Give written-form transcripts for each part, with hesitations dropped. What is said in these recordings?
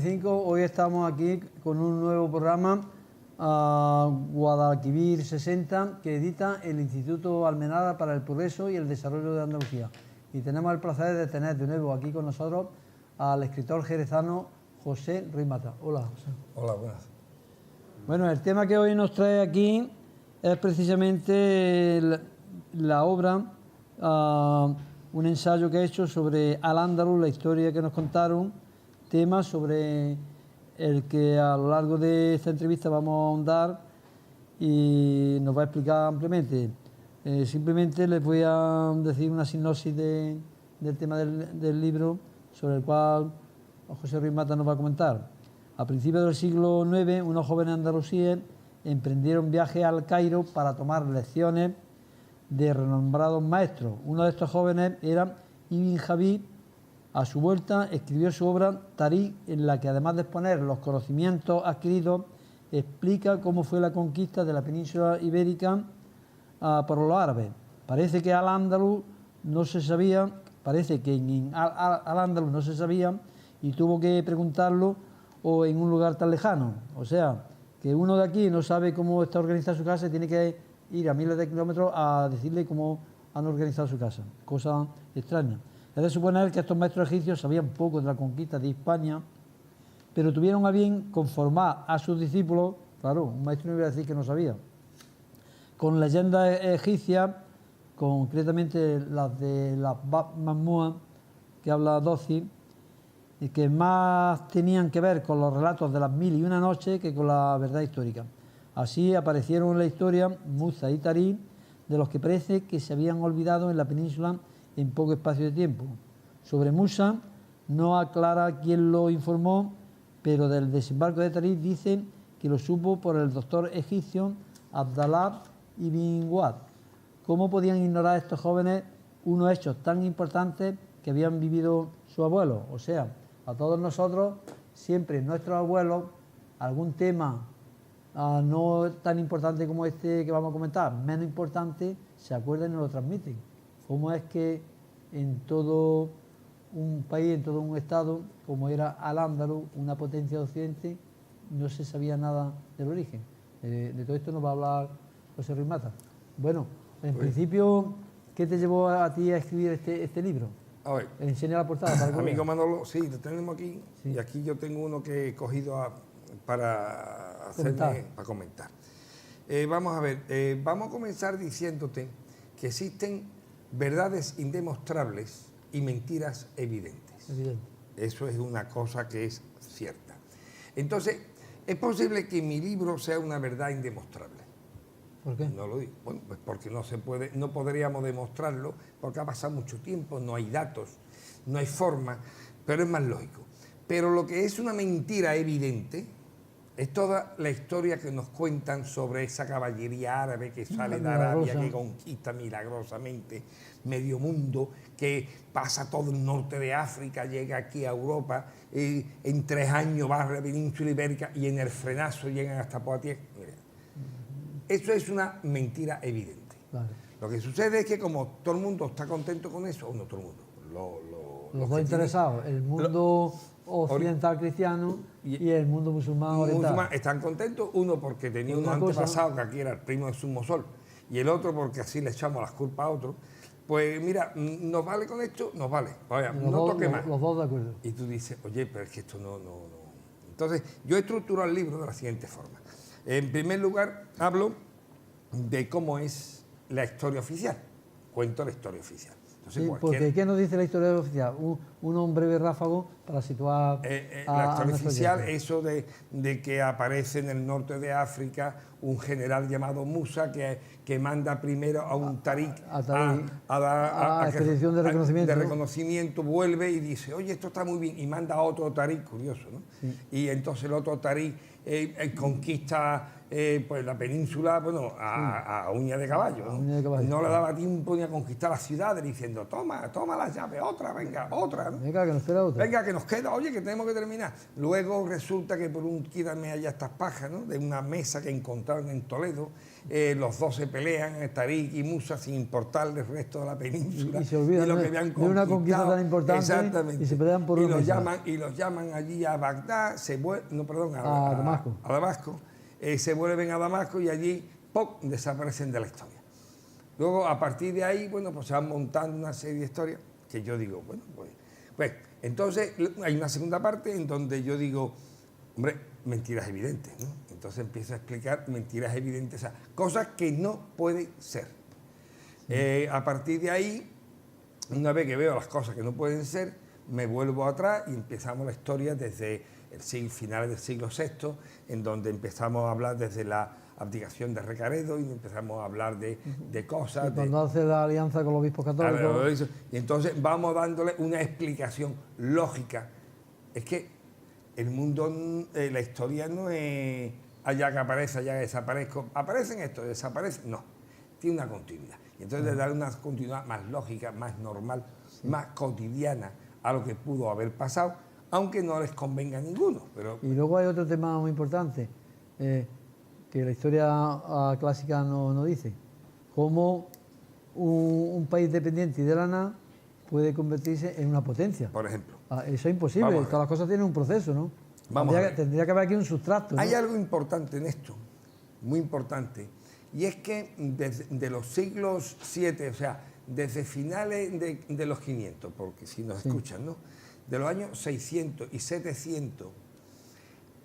25, hoy estamos aquí con un nuevo programa, Guadalquivir 60, que edita el Instituto Almenara para el Progreso y el Desarrollo de Andalucía. Y tenemos el placer de tener de nuevo aquí con nosotros al escritor jerezano José Ruiz Mata. Hola, José. Hola, buenas. Bueno, el tema que hoy nos trae aquí es precisamente la obra, un ensayo que he hecho sobre Al-Ándalus, la historia que nos contaron, tema sobre el que a lo largo de esta entrevista vamos a ahondar y nos va a explicar ampliamente. Simplemente les voy a decir una sinopsis del tema del libro, sobre el cual José Ruiz Mata nos va a comentar. A principios del siglo IX, unos jóvenes andalusíes emprendieron viaje al Cairo para tomar lecciones de renombrados maestros. Uno de estos jóvenes era Ibn Javí. A su vuelta escribió su obra Tarík, en la que además de exponer los conocimientos adquiridos, explica cómo fue la conquista de la península ibérica por los árabes. Parece que Al-Ándalus no se sabía, Al-Ándalus no se sabía y tuvo que preguntarlo o en un lugar tan lejano. O sea, que uno de aquí no sabe cómo está organizada su casa y tiene que ir a miles de kilómetros a decirle cómo han organizado su casa. Cosa extraña. Es de suponer que estos maestros egipcios sabían poco de la conquista de Hispania, pero tuvieron a bien conformar a sus discípulos, claro, un maestro no iba a decir que no sabía, con leyendas egipcias, concretamente las de las Bab Mahmúa, que habla Doci, y que más tenían que ver con los relatos de las 1001 noches que con la verdad histórica. Así aparecieron en la historia Musa y Tarík, de los que parece que se habían olvidado en la península en poco espacio de tiempo. Sobre Musa no aclara quién lo informó, pero del desembarco de Tarík dicen que lo supo por el doctor egipcio Abdallah ibn Wad. ¿Cómo podían ignorar estos jóvenes unos hechos tan importantes que habían vivido sus abuelos? O sea, a todos nosotros, siempre nuestros abuelos, algún tema no tan importante como este que vamos a comentar, menos importante, se acuerdan y nos lo transmiten. ¿Cómo es que en todo un país, en todo un estado, como era Al-Ándalus, una potencia de Occidente, no se sabía nada del origen? De todo esto nos va a hablar José Ruiz Mata. Bueno, en principio, ¿qué te llevó a ti a escribir este libro? A ver, Enseña la portada para amigo Manolo, sí, lo tenemos aquí. Sí. Y aquí yo tengo uno que he cogido para comentar. Vamos a ver, vamos a comenzar diciéndote que existen verdades indemostrables y mentiras evidentes. Evidente. Eso es una cosa que es cierta. Entonces, es posible que mi libro sea una verdad indemostrable. ¿Por qué? No lo digo. Bueno, pues porque no podríamos demostrarlo, porque ha pasado mucho tiempo, no hay datos, no hay forma, pero es más lógico. Pero lo que es una mentira evidente es toda la historia que nos cuentan sobre esa caballería árabe que sale de Arabia, que conquista milagrosamente medio mundo, que pasa todo el norte de África, llega aquí a Europa, en 3 años va a la península ibérica y en el frenazo llegan hasta Poitiers. Mira, eso es una mentira evidente. Vale. Lo que sucede es que como todo el mundo está contento con eso, o no todo el mundo, los dos interesados, el mundo occidental cristiano y el mundo musulmán oriental. Están contentos, uno porque tenía unos antepasados que aquí era el primo de Sumosol, y el otro porque así le echamos las culpas a otro. Pues mira, ¿nos vale con esto? Nos vale. Vaya, no toque más. Los dos de acuerdo. Y tú dices, oye, pero es que esto no. Entonces, yo he estructurado el libro de la siguiente forma. En primer lugar, hablo de cómo es la historia oficial. Cuento la historia oficial. Entonces, sí, porque ¿qué nos dice la historia oficial? Un breve ráfago para situar la historia oficial, eso de que aparece en el norte de África un general llamado Musa que manda primero a un Tarík a expedición de reconocimiento, vuelve y dice, oye, esto está muy bien, y manda a otro Tarík, curioso, ¿no? Sí. Y entonces el otro Tarík conquista pues la península, bueno, a uña de caballo, ¿no? No le daba tiempo ni a conquistar las ciudades diciendo, toma la llave, otra, venga, otra, ¿no? Venga, que nos queda otra. Venga, que nos queda, oye, que tenemos que terminar. Luego resulta que por un quítame allá estas pajas, ¿no? De una mesa que encontraron en Toledo, los dos se pelean, Tarik y Musa, sin importarle el resto de la península. Y se olvidan lo que habían de una conquista tan importante. Exactamente. Y se pelean por una mesa. Y los llaman allí a Bagdad, a Damasco. A Damasco. Se vuelven a Damasco y allí, ¡pop!, desaparecen de la historia. Luego, a partir de ahí, bueno, pues se van montando una serie de historias que yo digo, bueno, pues entonces hay una segunda parte en donde yo digo, hombre, mentiras evidentes, ¿no? Entonces empiezo a explicar mentiras evidentes, o sea, cosas que no pueden ser. Sí. A partir de ahí, una vez que veo las cosas que no pueden ser, me vuelvo atrás y empezamos la historia desde finales del siglo VI, en donde empezamos a hablar desde la abdicación de Recaredo y empezamos a hablar de cosas. Cuando hace la alianza con los obispos católicos. Y entonces vamos dándole una explicación lógica. Es que el mundo, la historia no es allá que aparece, allá que desaparezco. Aparecen esto, desaparecen. No, tiene una continuidad. Y entonces de dar una continuidad más lógica, más normal, más cotidiana a lo que pudo haber pasado, aunque no les convenga a ninguno. Pero... Y luego hay otro tema muy importante, que la historia clásica no dice. Cómo un país dependiente y de la nada puede convertirse en una potencia. Por ejemplo. Eso es imposible, todas las cosas tienen un proceso, ¿no? Tendría que haber aquí un sustrato, ¿no? Hay algo importante en esto, muy importante, y es que desde los siglos VII, o sea, desde finales de los 500, porque si nos escuchan, ¿no?, de los años 600 y 700,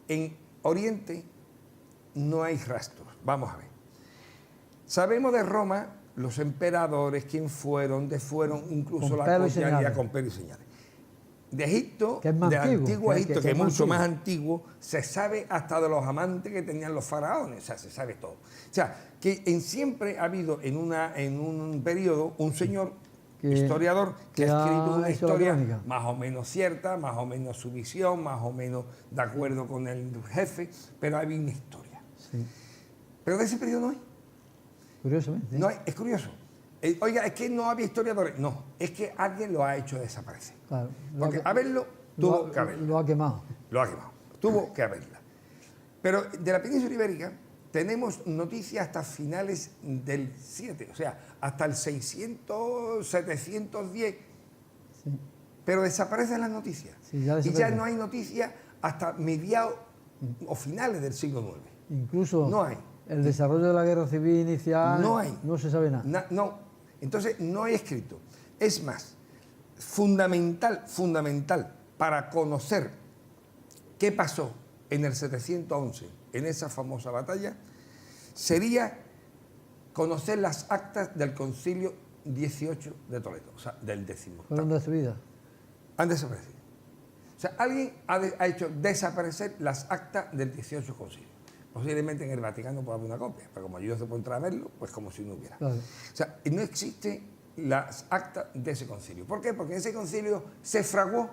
en Oriente no hay rastros. Vamos a ver. Sabemos de Roma los emperadores, quién fueron, dónde fueron, incluso la cotidianidad con pelo y señales. De Egipto, del antiguo Egipto, que es mucho más antiguo, se sabe hasta de los amantes que tenían los faraones, o sea, se sabe todo. O sea, que siempre ha habido en un periodo un señor historiador que ha escrito una historia más o menos cierta, más o menos su visión, más o menos de acuerdo con el jefe, pero hay una historia. Sí. Pero de ese periodo no hay. Curiosamente. No hay, es curioso. Oiga, es que no había historiadores. No, es que alguien lo ha hecho desaparecer. Claro, porque haberlo tuvo que haberlo. Lo ha quemado. Lo ha quemado. Tuvo que haberla. Pero de la península ibérica tenemos noticias hasta finales del 7, o sea, hasta el 600, 710. Sí. Pero desaparecen las noticias. Sí, y ya no hay noticias hasta mediados o finales del siglo IX. Incluso no hay. El desarrollo de la guerra civil inicial no se sabe nada. No. Entonces no hay escrito. Es más, fundamental para conocer qué pasó en el 711, en esa famosa batalla, sería conocer las actas del Concilio 18 de Toledo, o sea, del 18. ¿Fueron destruidas? Han desaparecido. O sea, alguien ha hecho desaparecer las actas del 18 Concilio. Posiblemente en el Vaticano pueda haber una copia, pero como yo no se puedo entrar a verlo, pues como si no hubiera. Claro. O sea, no existe las actas de ese concilio. ¿Por qué? Porque en ese concilio se fraguó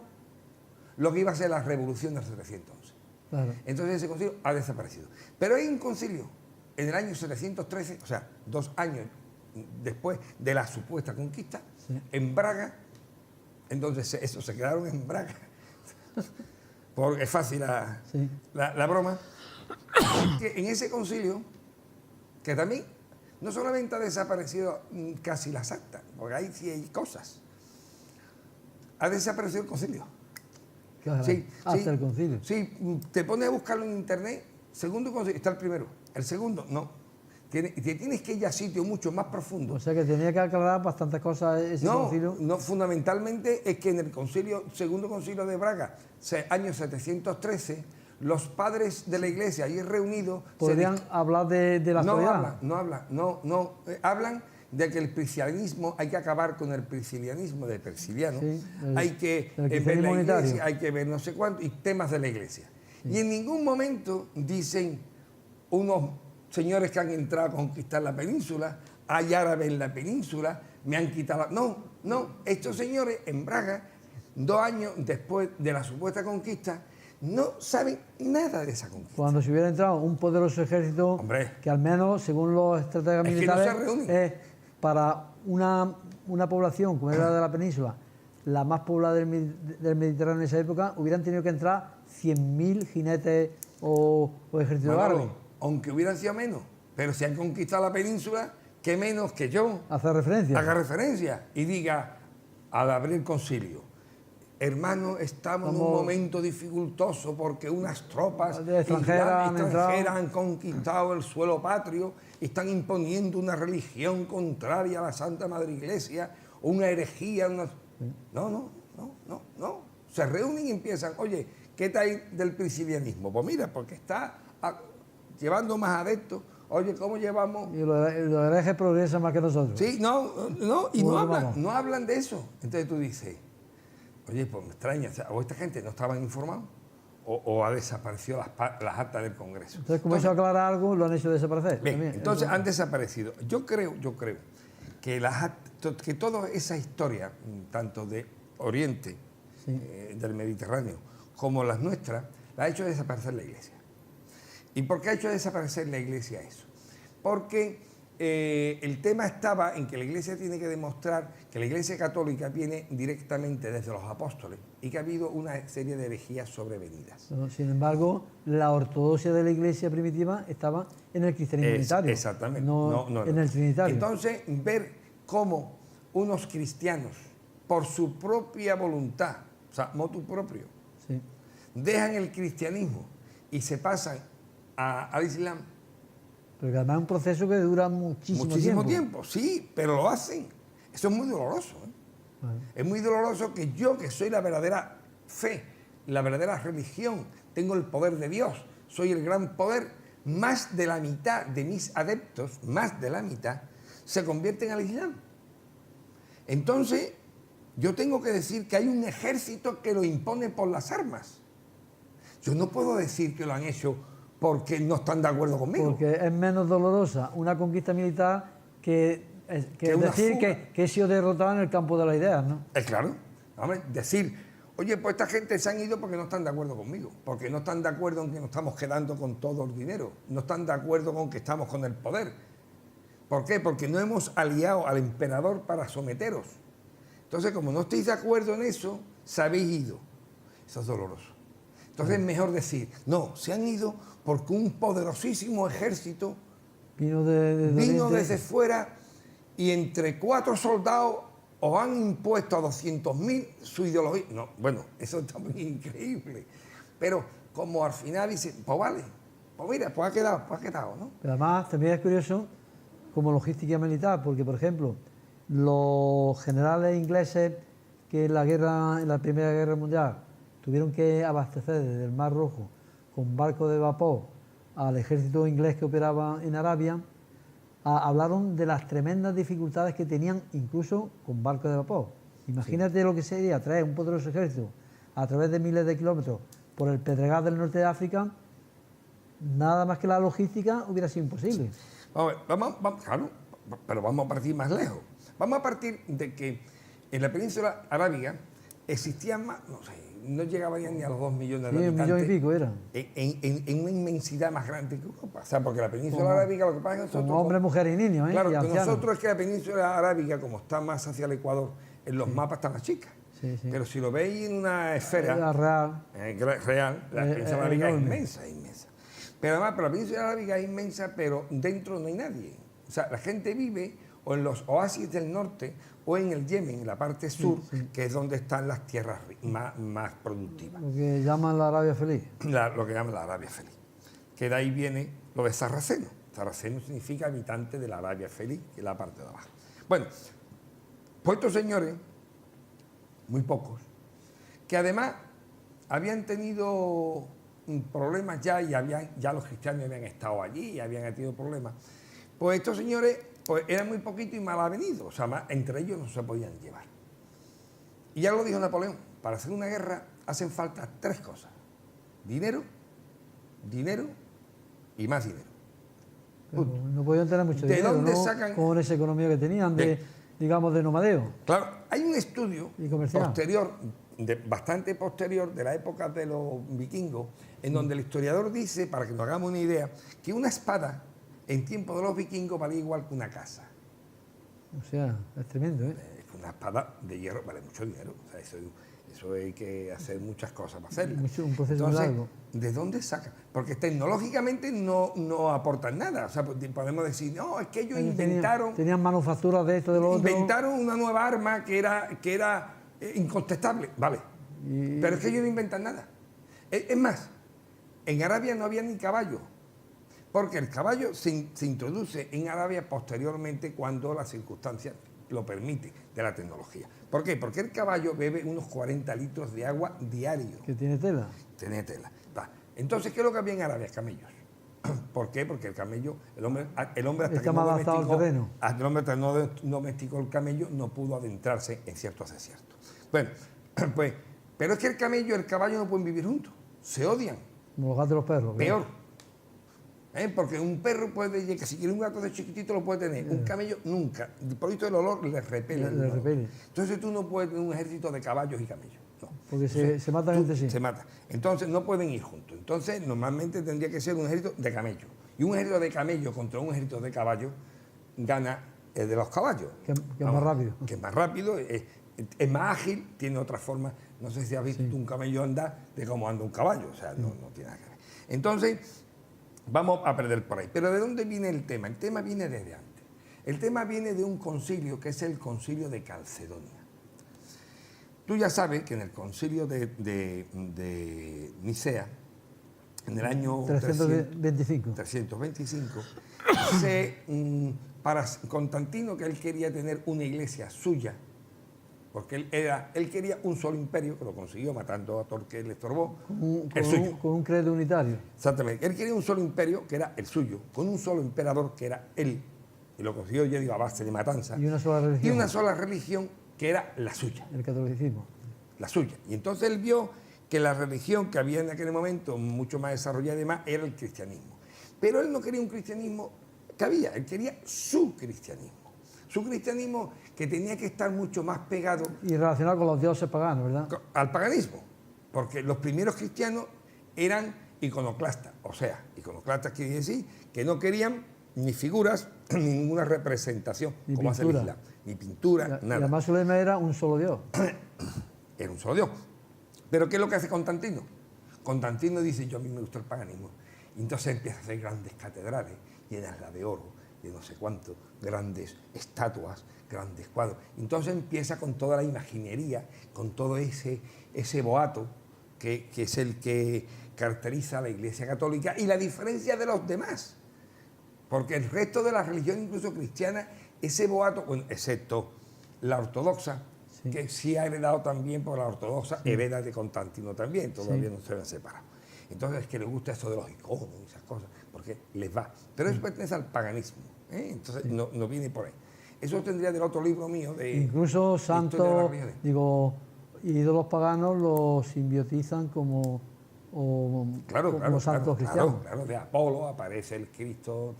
lo que iba a ser la revolución del 711. Claro. Entonces ese concilio ha desaparecido. Pero hay un concilio en el año 713, o sea, 2 años después de la supuesta conquista, sí, en Braga, entonces eso se quedaron en Braga, porque es fácil la broma, que en ese concilio, que también no solamente ha desaparecido casi las actas, porque ahí sí hay cosas, ha desaparecido el concilio. Sí, hasta el concilio. Sí, te pones a buscarlo en internet, segundo concilio, está el primero, el segundo no. Tienes que ir a sitios mucho más profundos. O sea que tenía que aclarar bastantes cosas ese concilio. No, fundamentalmente es que en el segundo concilio de Braga, año 713, los padres de la Iglesia allí reunidos... ¿Podrían hablar de la actualidad? Hablan de que el priscilianismo, hay que acabar con el priscilianismo de Prisciliano, sí, hay que ver la Iglesia, hay que ver no sé cuánto, y temas de la Iglesia. Sí. Y en ningún momento dicen unos señores que han entrado a conquistar la península, hay árabes en la península, me han quitado... No, estos señores en Braga, 2 años después de la supuesta conquista, no saben nada de esa conquista. Cuando se hubiera entrado un poderoso ejército, que al menos, según los estrategas militares, para una población como era de la península, la más poblada del Mediterráneo en esa época, hubieran tenido que entrar 100.000 jinetes o ejércitos árabes. Aunque hubieran sido menos, pero si han conquistado la península, ¿qué menos que yo? Hace referencia. Haga referencia y diga, al abrir el concilio, hermanos, estamos en un momento dificultoso porque unas tropas extranjeras han conquistado el suelo patrio y están imponiendo una religión contraria a la Santa Madre Iglesia, una herejía. No. Se reúnen y empiezan, oye, ¿qué tal del priscilianismo? Pues mira, porque está llevando más adeptos. Oye, ¿cómo llevamos? Y los herejes progresan más que nosotros. Sí, no hablan de eso. Entonces tú dices, oye, pues me extraña, o esta gente no estaban informados o ha desaparecido las actas del Congreso. Entonces, como eso aclara algo, lo han hecho desaparecer. Bien, también. entonces han desaparecido. Yo creo que toda esa historia, tanto de Oriente, del Mediterráneo, como las nuestras, la ha hecho desaparecer la Iglesia. ¿Y por qué ha hecho desaparecer la Iglesia eso? Porque el tema estaba en que la Iglesia tiene que demostrar que la Iglesia católica viene directamente desde los apóstoles y que ha habido una serie de herejías sobrevenidas. Sin embargo, la ortodoxia de la Iglesia primitiva estaba en el cristianismo unitario. Exactamente. No en el trinitario. Entonces, ver cómo unos cristianos, por su propia voluntad, o sea, motu propio, dejan el cristianismo y se pasan al Islam. Pero que además es un proceso que dura muchísimo tiempo. Sí, pero lo hacen. Eso es muy doloroso. Bueno. Es muy doloroso que yo, que soy la verdadera fe, la verdadera religión, tengo el poder de Dios, soy el gran poder, más de la mitad de mis adeptos, más de la mitad, se convierten al Islam. Entonces, yo tengo que decir que hay un ejército que lo impone por las armas. Yo no puedo decir que lo han hecho porque no están de acuerdo conmigo. Porque es menos dolorosa una conquista militar que decir que he sido derrotado en el campo de las ideas, ¿no? Es claro. Hombre, decir, oye, pues esta gente se han ido porque no están de acuerdo conmigo, porque no están de acuerdo en que nos estamos quedando con todo el dinero, no están de acuerdo con que estamos con el poder. ¿Por qué? Porque no hemos aliado al emperador para someteros. Entonces, como no estáis de acuerdo en eso, se habéis ido. Eso es doloroso. Entonces es mejor decir, no, se han ido porque un poderosísimo ejército vino desde fuera y entre 4 soldados os han impuesto a 200.000 su ideología. No, bueno, eso está muy increíble. Pero como al final dicen, pues vale, pues mira, pues ha quedado, ¿no? Pero además también es curioso como logística militar, porque por ejemplo, los generales ingleses que en la Primera Guerra Mundial tuvieron que abastecer desde el Mar Rojo con barcos de vapor al ejército inglés que operaba en Arabia, hablaron de las tremendas dificultades que tenían incluso con barcos de vapor. Imagínate lo que sería traer un poderoso ejército a través de miles de kilómetros por el Pedregal del norte de África, nada más que la logística hubiera sido imposible. Claro, pero vamos a partir más lejos. Vamos a partir de que en la península arábiga existían más, no llegaban ni a los 2 millones de habitantes. 1 millón y pico eran. En una inmensidad más grande que Europa. O sea, porque la península arábiga, lo que pasa es que nosotros... Como hombres, mujeres y niños, Claro, y que ancianos. nosotros es que la península arábiga, como está más hacia el Ecuador, en los mapas está más chica. Sí. Pero si lo veis en una esfera real, la península arábiga es inmensa. Pero además, la península arábiga es inmensa, pero dentro no hay nadie. O sea, la gente vive o en los oasis del norte o en el Yemen, en la parte sur, que es donde están las tierras más productivas. Lo que llaman la Arabia Feliz. Lo que llaman la Arabia Feliz. Que de ahí viene lo de Sarraceno. Sarraceno significa habitante de la Arabia Feliz, que es la parte de abajo. Bueno, pues estos señores, muy pocos, que además habían tenido problemas ya los cristianos habían estado allí y habían tenido problemas, pues estos señores pues eran muy poquitos y mal avenidos, o sea, entre ellos no se podían llevar. Y ya lo dijo Napoleón, para hacer una guerra hacen falta 3 cosas: dinero y más dinero. No podían tener mucho dinero, ¿De dónde ¿no? sacan? Con esa economía que tenían digamos, de nomadeo. Claro, hay un estudio posterior, bastante posterior, de la época de los vikingos, en donde el historiador dice, para que nos hagamos una idea, que una espada en tiempo de los vikingos valía igual que una casa. O sea, es tremendo, ¿eh? una espada de hierro vale mucho dinero. O sea, eso hay que hacer muchas cosas para hacerla. Un proceso Entonces, largo. ¿de dónde saca? Porque tecnológicamente no aportan nada. O sea, podemos decir, no, es que ellos inventaron... Tenían manufacturas de esto, de lo otro. Inventaron una nueva arma que era incontestable. Vale. Pero es que ellos no inventan nada. Es más, en Arabia no había ni caballo. Porque el caballo se introduce en Arabia posteriormente cuando las circunstancias lo permiten de la tecnología. ¿Por qué? Porque el caballo bebe unos 40 litros de agua diario. ¿Que tiene tela? Tiene tela. Va. Entonces, ¿qué es lo que había en Arabia? Camellos. ¿Por qué? Porque el camello, el hombre hasta está más adaptado al terreno. El hombre hasta no domesticó el camello, no pudo adentrarse en ciertos desiertos. Bueno, pues, pero es que el camello y el caballo no pueden vivir juntos. Se odian. Como los gatos y los perros. Peor. Porque un perro puede, que si quiere un gato de chiquitito lo puede tener, un camello nunca. Por esto el olor le repele. Le repele. Entonces tú no puedes tener un ejército de caballos y camellos. No. Porque se matan entre sí. Se matan. Entonces no pueden ir juntos. Entonces normalmente tendría que ser un ejército de camellos. Y un ejército de camellos contra un ejército de caballos gana el de los caballos. Que es más rápido. Que es más rápido, es más ágil, tiene otra forma. No sé si has visto un camello andar de cómo anda un caballo. O sea, no tiene nada que ver. Entonces... vamos a perder por ahí. Pero ¿de dónde viene el tema? El tema viene desde antes. El tema viene de un concilio que es el concilio de Calcedonia. Tú ya sabes que en el concilio de Nicea, en el año 325, para Constantino, que él quería tener una iglesia suya, porque él quería un solo imperio, que lo consiguió matando a todo el que le estorbó, con un credo unitario. Exactamente. Él quería un solo imperio, que era el suyo, con un solo emperador, que era él, y lo consiguió, yo digo, a base de matanza. Y una sola religión. Y una sola religión, que era la suya. El catolicismo. La suya. Y entonces él vio que la religión que había en aquel momento, mucho más desarrollada y demás, era el cristianismo. Pero él no quería un cristianismo que había, él quería su cristianismo. Su cristianismo que tenía que estar mucho más pegado... Y relacionado con los dioses paganos, ¿verdad? Al paganismo, porque los primeros cristianos eran iconoclastas, o sea, iconoclastas quiere decir que no querían ni figuras, ni ninguna representación, ni como pintura. hace el Islam, ni pintura, nada. Y además su lema era un solo Dios. Era un solo Dios. Pero ¿qué es lo que hace Constantino? Constantino dice, yo a mí me gusta el paganismo, y entonces empieza a hacer grandes catedrales, llenarlas de oro, de no sé cuánto, grandes estatuas, grandes cuadros. Entonces empieza con toda la imaginería, con todo ese boato que es el que caracteriza a la Iglesia Católica y la diferencia de los demás. Porque el resto de la religión, incluso cristiana, ese boato, bueno, excepto la ortodoxa, sí, que sí ha heredado también por la ortodoxa, sí, hereda de Constantino también, todavía sí, no se habían separado. Entonces es que les gusta eso de los iconos y esas cosas, porque les va. Pero eso pertenece al paganismo, entonces sí, no viene por ahí. Eso tendría del otro libro mío de... Incluso santos, digo, ídolos paganos los simbiotizan como santos cristianos. Claro, de Apolo aparece el Cristo,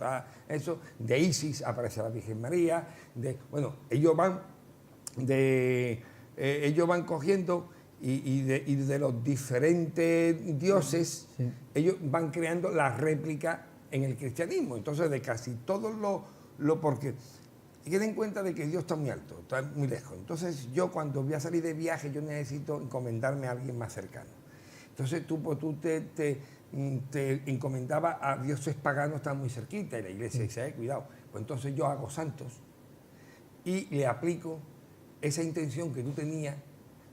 eso, de Isis aparece la Virgen María, ellos van cogiendo y de los diferentes dioses, sí, ellos van creando la réplica en el cristianismo. Entonces, de casi todos porque ten en cuenta de que Dios está muy alto, está muy lejos. Entonces, yo cuando voy a salir de viaje, yo necesito encomendarme a alguien más cercano. Entonces, tú te encomendabas a dioses paganos, están muy cerquita, y la iglesia dice, cuidado. Pues entonces yo hago santos y le aplico esa intención que tú tenías,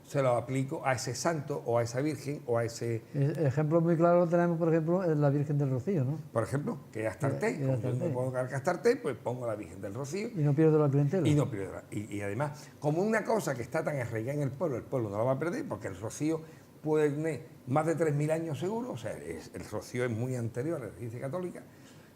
se lo aplico a ese santo o a esa virgen o a ese... Ejemplo muy claro lo tenemos, por ejemplo, en la Virgen del Rocío, ¿no? Por ejemplo, que es Astarte, como yo no me puedo cargar Astarte, pues pongo la Virgen del Rocío. Y no pierdo la clientela. Y no pierdo. Y además, como una cosa que está tan arraigada en el pueblo no la va a perder, porque el Rocío puede tener más de 3.000 años seguro, o sea, el Rocío es muy anterior a la Iglesia Católica,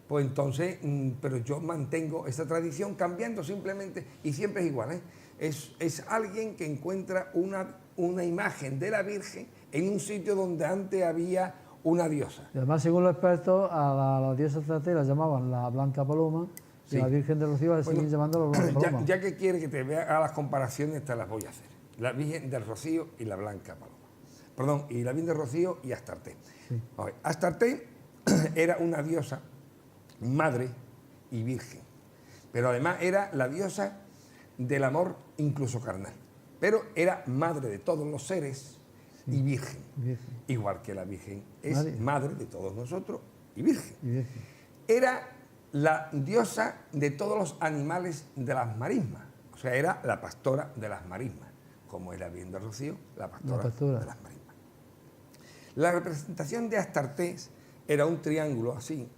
pues entonces, pero yo mantengo esa tradición cambiando simplemente, y siempre es igual, es alguien que encuentra una imagen de la Virgen en un sitio donde antes había una diosa. Y además, según los expertos, a la diosa Astarte la llamaban la Blanca Paloma, y a la Virgen del Rocío la siguen llamando la Blanca Paloma. Ya que quiere que te vea las comparaciones, te las voy a hacer. La Virgen del Rocío y la Blanca Paloma. Perdón, y la Virgen del Rocío y Astarte. Sí. Astarte era una diosa, madre y virgen, pero además era la diosa del amor incluso carnal. Pero era madre de todos los seres y virgen. Igual que la Virgen es madre de todos nosotros y virgen. Era la diosa de todos los animales de las marismas. O sea, era la pastora de las marismas, como era Virgen del Rocío, la pastora de las marismas. La representación de Astartés era un triángulo así,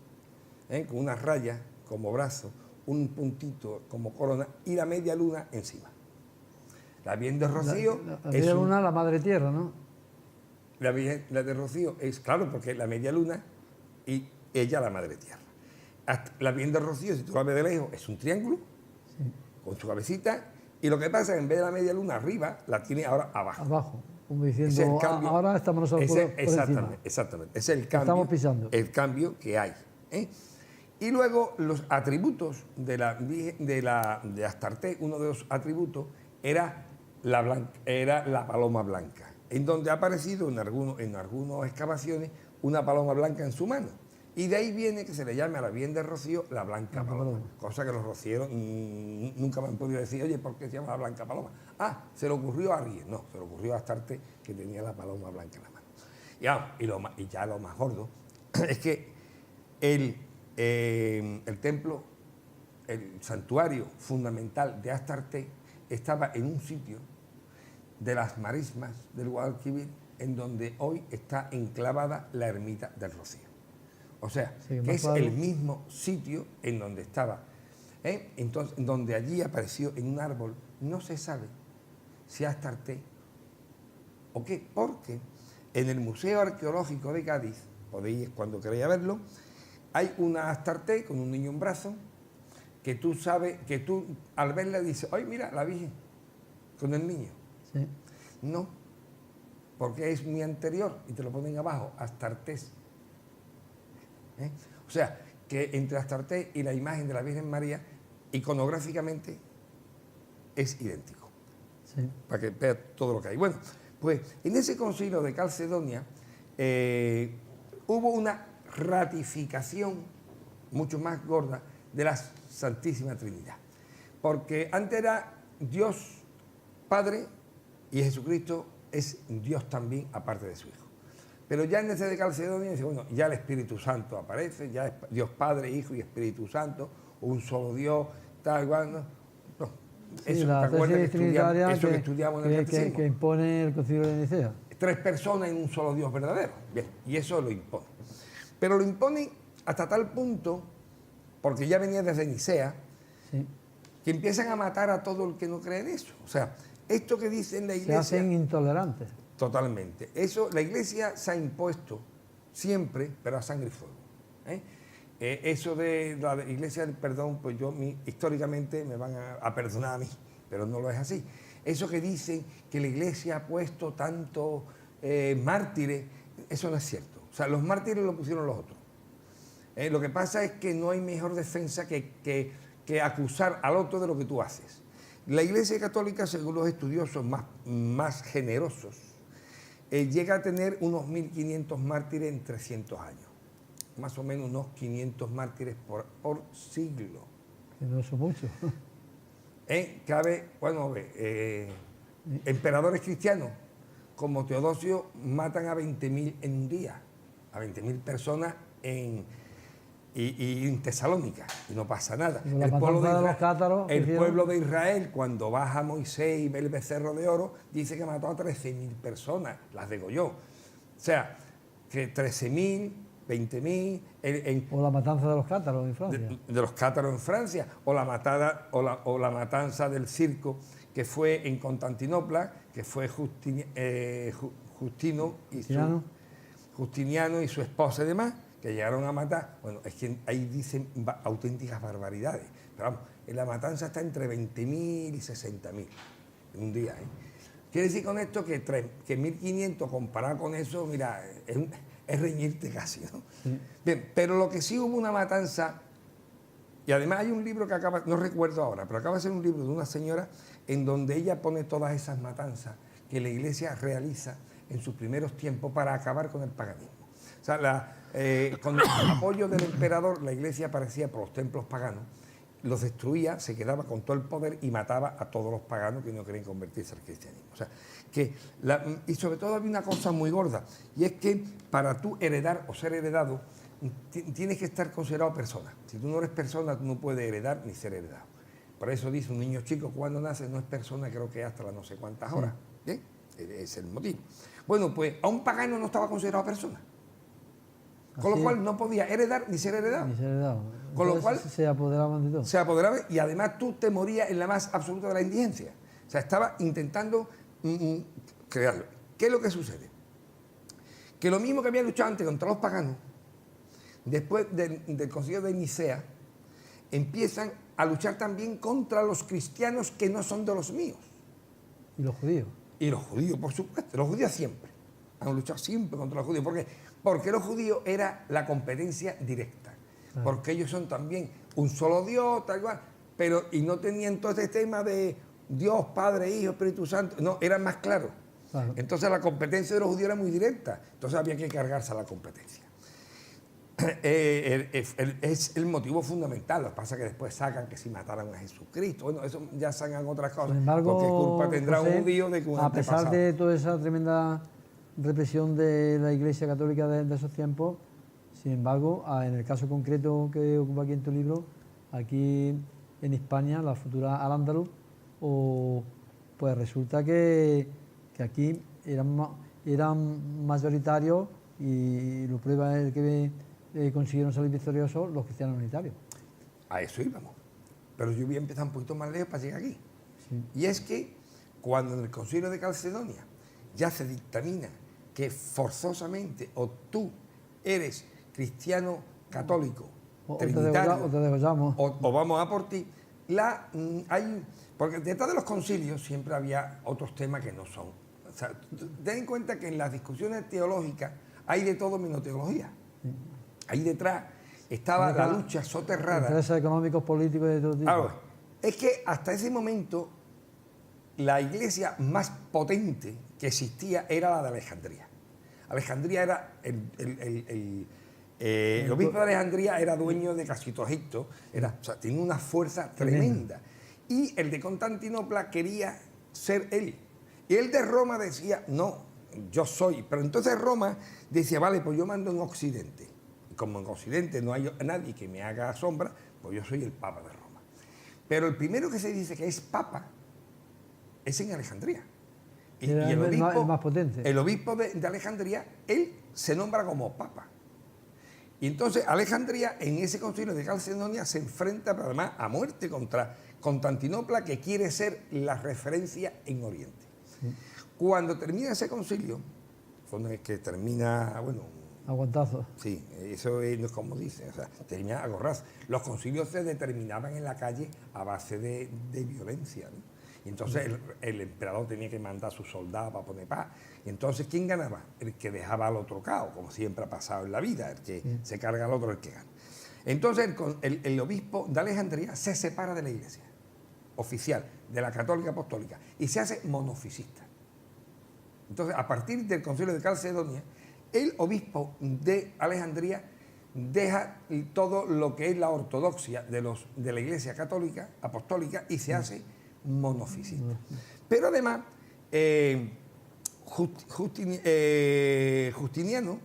con una raya como brazo, un puntito como corona y la media luna encima. La Virgen del Rocío la media luna, la madre tierra, ¿no? La de Rocío es, claro, porque es la media luna y ella la madre tierra. La Virgen del Rocío, si tú la ves de lejos, es un triángulo con su cabecita, y lo que pasa es que en vez de la media luna arriba, la tiene ahora abajo. Abajo, como diciendo, ahora estamos nosotros por encima. Exactamente, es el cambio, estamos pisando. El cambio que hay. Y luego los atributos de Astarté, uno de los atributos era la paloma blanca, en donde ha aparecido en algunas excavaciones una paloma blanca en su mano. Y de ahí viene que se le llame a la Virgen del Rocío la Blanca Paloma, cosa que los rocieros nunca me han podido decir, oye, ¿por qué se llama la Blanca Paloma? Ah, se le ocurrió a alguien. No, se le ocurrió a Astarte, que tenía la paloma blanca en la mano. Y ya lo más gordo es que el templo, el santuario fundamental de Astarte estaba en un sitio de las marismas del Guadalquivir, en donde hoy está enclavada la ermita del Rocío. O sea, que es el mismo sitio en donde estaba. Entonces, donde allí apareció en un árbol, no se sabe si Astarté o qué, porque en el Museo Arqueológico de Cádiz, podéis cuando queráis verlo, hay una Astarté con un niño en brazo, que tú sabes, que tú al verla dices, ¡ay, mira, la Virgen! Con el niño. Sí. No, porque es muy anterior y te lo ponen abajo, Astartés. O sea, que entre Astarté y la imagen de la Virgen María, iconográficamente, es idéntico. Sí. Para que veas todo lo que hay. Bueno, pues en ese concilio de Calcedonia hubo una ratificación mucho más gorda de la Santísima Trinidad. Porque antes era Dios Padre y Jesucristo es Dios también, aparte de su Hijo. Pero ya en ese de Calcedonia dice, bueno, ya el Espíritu Santo aparece, ya es Dios Padre, Hijo y Espíritu Santo, un solo Dios, tal cual. No. Sí, eso, la tesis trinitaria que estudiamos en el catecismo. Que impone el Concilio de Nicea. 3 personas en un solo Dios verdadero. Bien, y eso lo impone. Pero lo impone hasta tal punto, porque ya venía desde Nicea, sí, que empiezan a matar a todo el que no cree en eso. O sea, esto que dice en la Iglesia... Se hacen intolerantes. Totalmente. Eso, la Iglesia se ha impuesto siempre, pero a sangre y fuego. Eso de la Iglesia del perdón, pues históricamente me van a perdonar a mí, pero no lo es así. Eso que dicen que la Iglesia ha puesto tanto mártires, eso no es cierto. O sea, los mártires lo pusieron los otros. Lo que pasa es que no hay mejor defensa que acusar al otro de lo que tú haces. La Iglesia Católica, según los estudiosos más generosos, llega a tener unos 1.500 mártires en 300 años. Más o menos unos 500 mártires por siglo. Que no son muchos. Emperadores cristianos como Teodosio matan a 20.000 en un día, a 20.000 personas en Tesalónica, y no pasa nada. El pueblo de Israel, cuando baja Moisés y ve el becerro de oro, dice que mató a 13.000 personas, las degolló. O sea, que 13.000, 20.000... O la matanza de los cátaros en Francia. De los cátaros en Francia, o la matanza del circo que fue en Constantinopla, que fue Justiniano y su esposa y demás, que llegaron a matar. Bueno, es que ahí dicen auténticas barbaridades. Pero vamos, la matanza está entre 20.000 y 60.000 en un día. Quiere decir con esto que 1.500 comparado con eso, mira, es reñirte casi, ¿no? Sí. Bien, pero lo que sí hubo una matanza, y además hay un libro que acaba, no recuerdo ahora, pero acaba de ser un libro de una señora en donde ella pone todas esas matanzas que la Iglesia realiza en sus primeros tiempos para acabar con el paganismo. O sea, con el apoyo del emperador, la Iglesia aparecía por los templos paganos los destruía, se quedaba con todo el poder y mataba a todos los paganos que no querían convertirse al cristianismo. O sea, y sobre todo había una cosa muy gorda, y es que para tú heredar o ser heredado, tienes que estar considerado persona. Si tú no eres persona, tú no puedes heredar ni ser heredado. Por eso dice, un niño chico cuando nace no es persona, creo que hasta las no sé cuántas horas. ¿Bien? Ese es el motivo. Bueno, pues a un pagano no estaba considerado persona. Con lo cual no podía heredar ni ser heredado. Ni ser heredado. Con lo cual se apoderaban de todo. se apoderaba y además tú te morías en la más absoluta de la indigencia. O sea, estaba intentando crearlo. ¿Qué es lo que sucede? Que lo mismo que había luchado antes contra los paganos, después del concilio de Nicea, empiezan a luchar también contra los cristianos que no son de los míos. ¿Y los judíos? Y los judíos, por supuesto. Los judíos siempre. Han luchado siempre contra los judíos. ¿Por qué? Porque los judíos era la competencia directa. Claro. Porque ellos son también un solo Dios, tal cual. Pero, y no tenían todo este tema de Dios, Padre, Hijo, Espíritu Santo. No, eran más claros. Claro. Entonces la competencia de los judíos era muy directa. Entonces había que cargarse a la competencia. Es el motivo fundamental. Lo que pasa es que después sacan que si mataran a Jesucristo. Bueno, eso ya sacan otras cosas. Sin embargo, porque culpa tendrá José, un judío de que un a pesar antepasado. de toda esa tremenda represión de la Iglesia Católica de esos tiempos, sin embargo, en el caso concreto que ocupa aquí en tu libro, aquí en España, la futura Al-Ándalus, pues resulta que aquí eran mayoritarios, y lo prueba el que consiguieron salir victoriosos los cristianos unitarios. A eso íbamos. Pero yo voy a empezar un poquito más lejos para llegar aquí. Sí. Y es que cuando en el Concilio de Calcedonia ya se dictamina que forzosamente o tú eres cristiano católico, trinitario, o te degollamos. O vamos a por ti, porque detrás de los concilios siempre había otros temas que no son. O sea, ten en cuenta que en las discusiones teológicas hay de todo menos teología. Sí. Ahí detrás estaba la lucha soterrada. Intereses económicos, políticos y de todo tipo. Ahora, es que hasta ese momento la iglesia más potente que existía era la de Alejandría. Alejandría era el obispo de Alejandría era dueño de casi todo Egipto, o sea, tenía una fuerza tremenda. Y el de Constantinopla quería ser él. Y el de Roma decía, no, yo soy. Pero entonces Roma decía, vale, pues yo mando en Occidente. Y como en Occidente no hay nadie que me haga sombra, pues yo soy el Papa de Roma. Pero el primero que se dice que es Papa es en Alejandría. Y el obispo, el más potente. El obispo de Alejandría, él se nombra como Papa. Y entonces Alejandría en ese concilio de Calcedonia se enfrenta además a muerte contra Constantinopla, que quiere ser la referencia en Oriente. Sí. Cuando termina ese concilio, cuando es que termina, bueno... Aguantazo. Sí, eso es como dicen, o sea, termina a gorrazo. Los concilios se determinaban en la calle a base de violencia, ¿no? Y entonces el emperador tenía que mandar a sus soldados para poner paz. Y entonces, ¿quién ganaba? El que dejaba al otro cao, como siempre ha pasado en la vida, el que se carga al otro, el que gana. Entonces el obispo de Alejandría se separa de la iglesia oficial, de la católica apostólica, y se hace monofisista. Entonces, a partir del concilio de Calcedonia, el obispo de Alejandría deja todo lo que es la ortodoxia de la iglesia católica apostólica y se hace monofisista. Pero además, Justiniano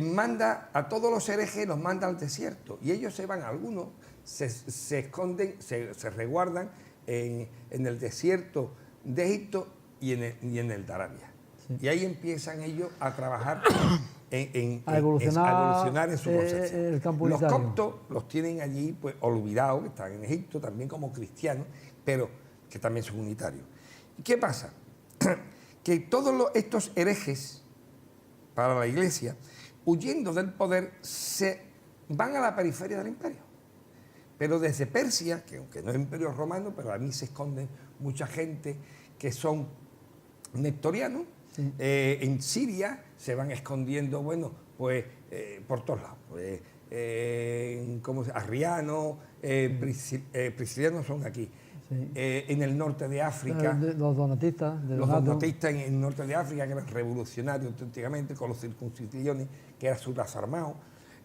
manda a todos los herejes, los manda al desierto, y ellos se van, algunos se esconden, se resguardan en el desierto de Egipto y en el de Arabia. Sí. Y ahí empiezan ellos a trabajar a evolucionar en su concepción. El campo los unitario. coptos los tienen allí pues olvidados, que están en Egipto también como cristianos, pero que también son unitarios. ¿Y qué pasa? Que todos estos herejes para la iglesia, huyendo del poder, se van a la periferia del imperio. Pero desde Persia, que aunque no es imperio romano, pero a mí se esconden mucha gente que son nectorianos. Sí. En Siria se van escondiendo, bueno, pues por todos lados. Arrianos, priscilianos son aquí. Sí. En el norte de África. Los donatistas. Los donatistas en el norte de África, que eran revolucionarios auténticamente, con los circunciliones, que era su brazo armado.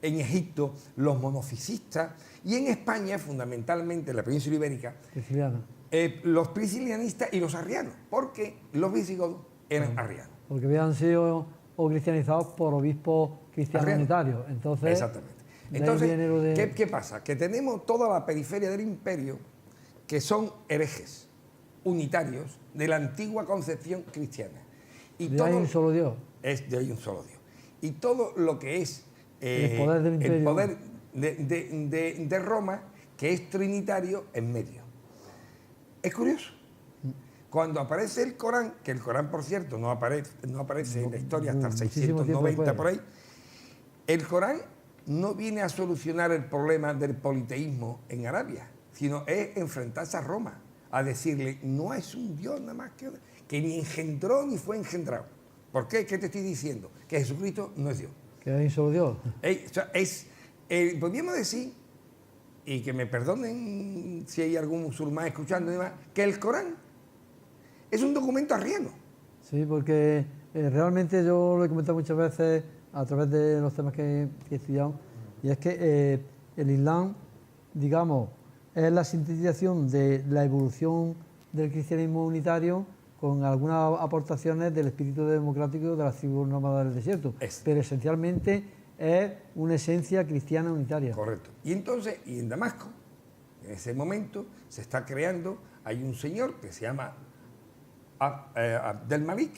en Egipto los monofisistas y en España, fundamentalmente en la península ibérica, los priscilianistas y los arrianos, porque los visigodos eran arrianos. Porque habían sido cristianizados por obispos cristianos unitarios. Entonces, exactamente. Entonces, ¿qué pasa? Que tenemos toda la periferia del imperio que son herejes, unitarios, de la antigua concepción cristiana. Y de ahí un solo Dios. Es de ahí un solo Dios. Y todo lo que es el poder del imperio. El poder de Roma, que es trinitario, en medio. Es curioso. Cuando aparece el Corán, que el Corán, por cierto, no aparece en la historia hasta el 690 por ahí, el Corán no viene a solucionar el problema del politeísmo en Arabia, sino es enfrentarse a Roma, a decirle, no es un Dios nada más que ni engendró ni fue engendrado. ¿Por qué? ¿Qué te estoy diciendo? Que Jesucristo no es Dios. Que hay un solo Dios. Podríamos decir, y que me perdonen si hay algún musulmán escuchando, que el Corán es un documento arriano. Sí, porque realmente yo lo he comentado muchas veces a través de los temas que he estudiado, y es que el Islam, digamos, es la sintetización de la evolución del cristianismo unitario con algunas aportaciones del espíritu democrático de las tribus nómadas del desierto, pero esencialmente es una esencia cristiana unitaria. Correcto. Y entonces, y en Damasco, en ese momento, se está creando, hay un señor que se llama Abdel Malik,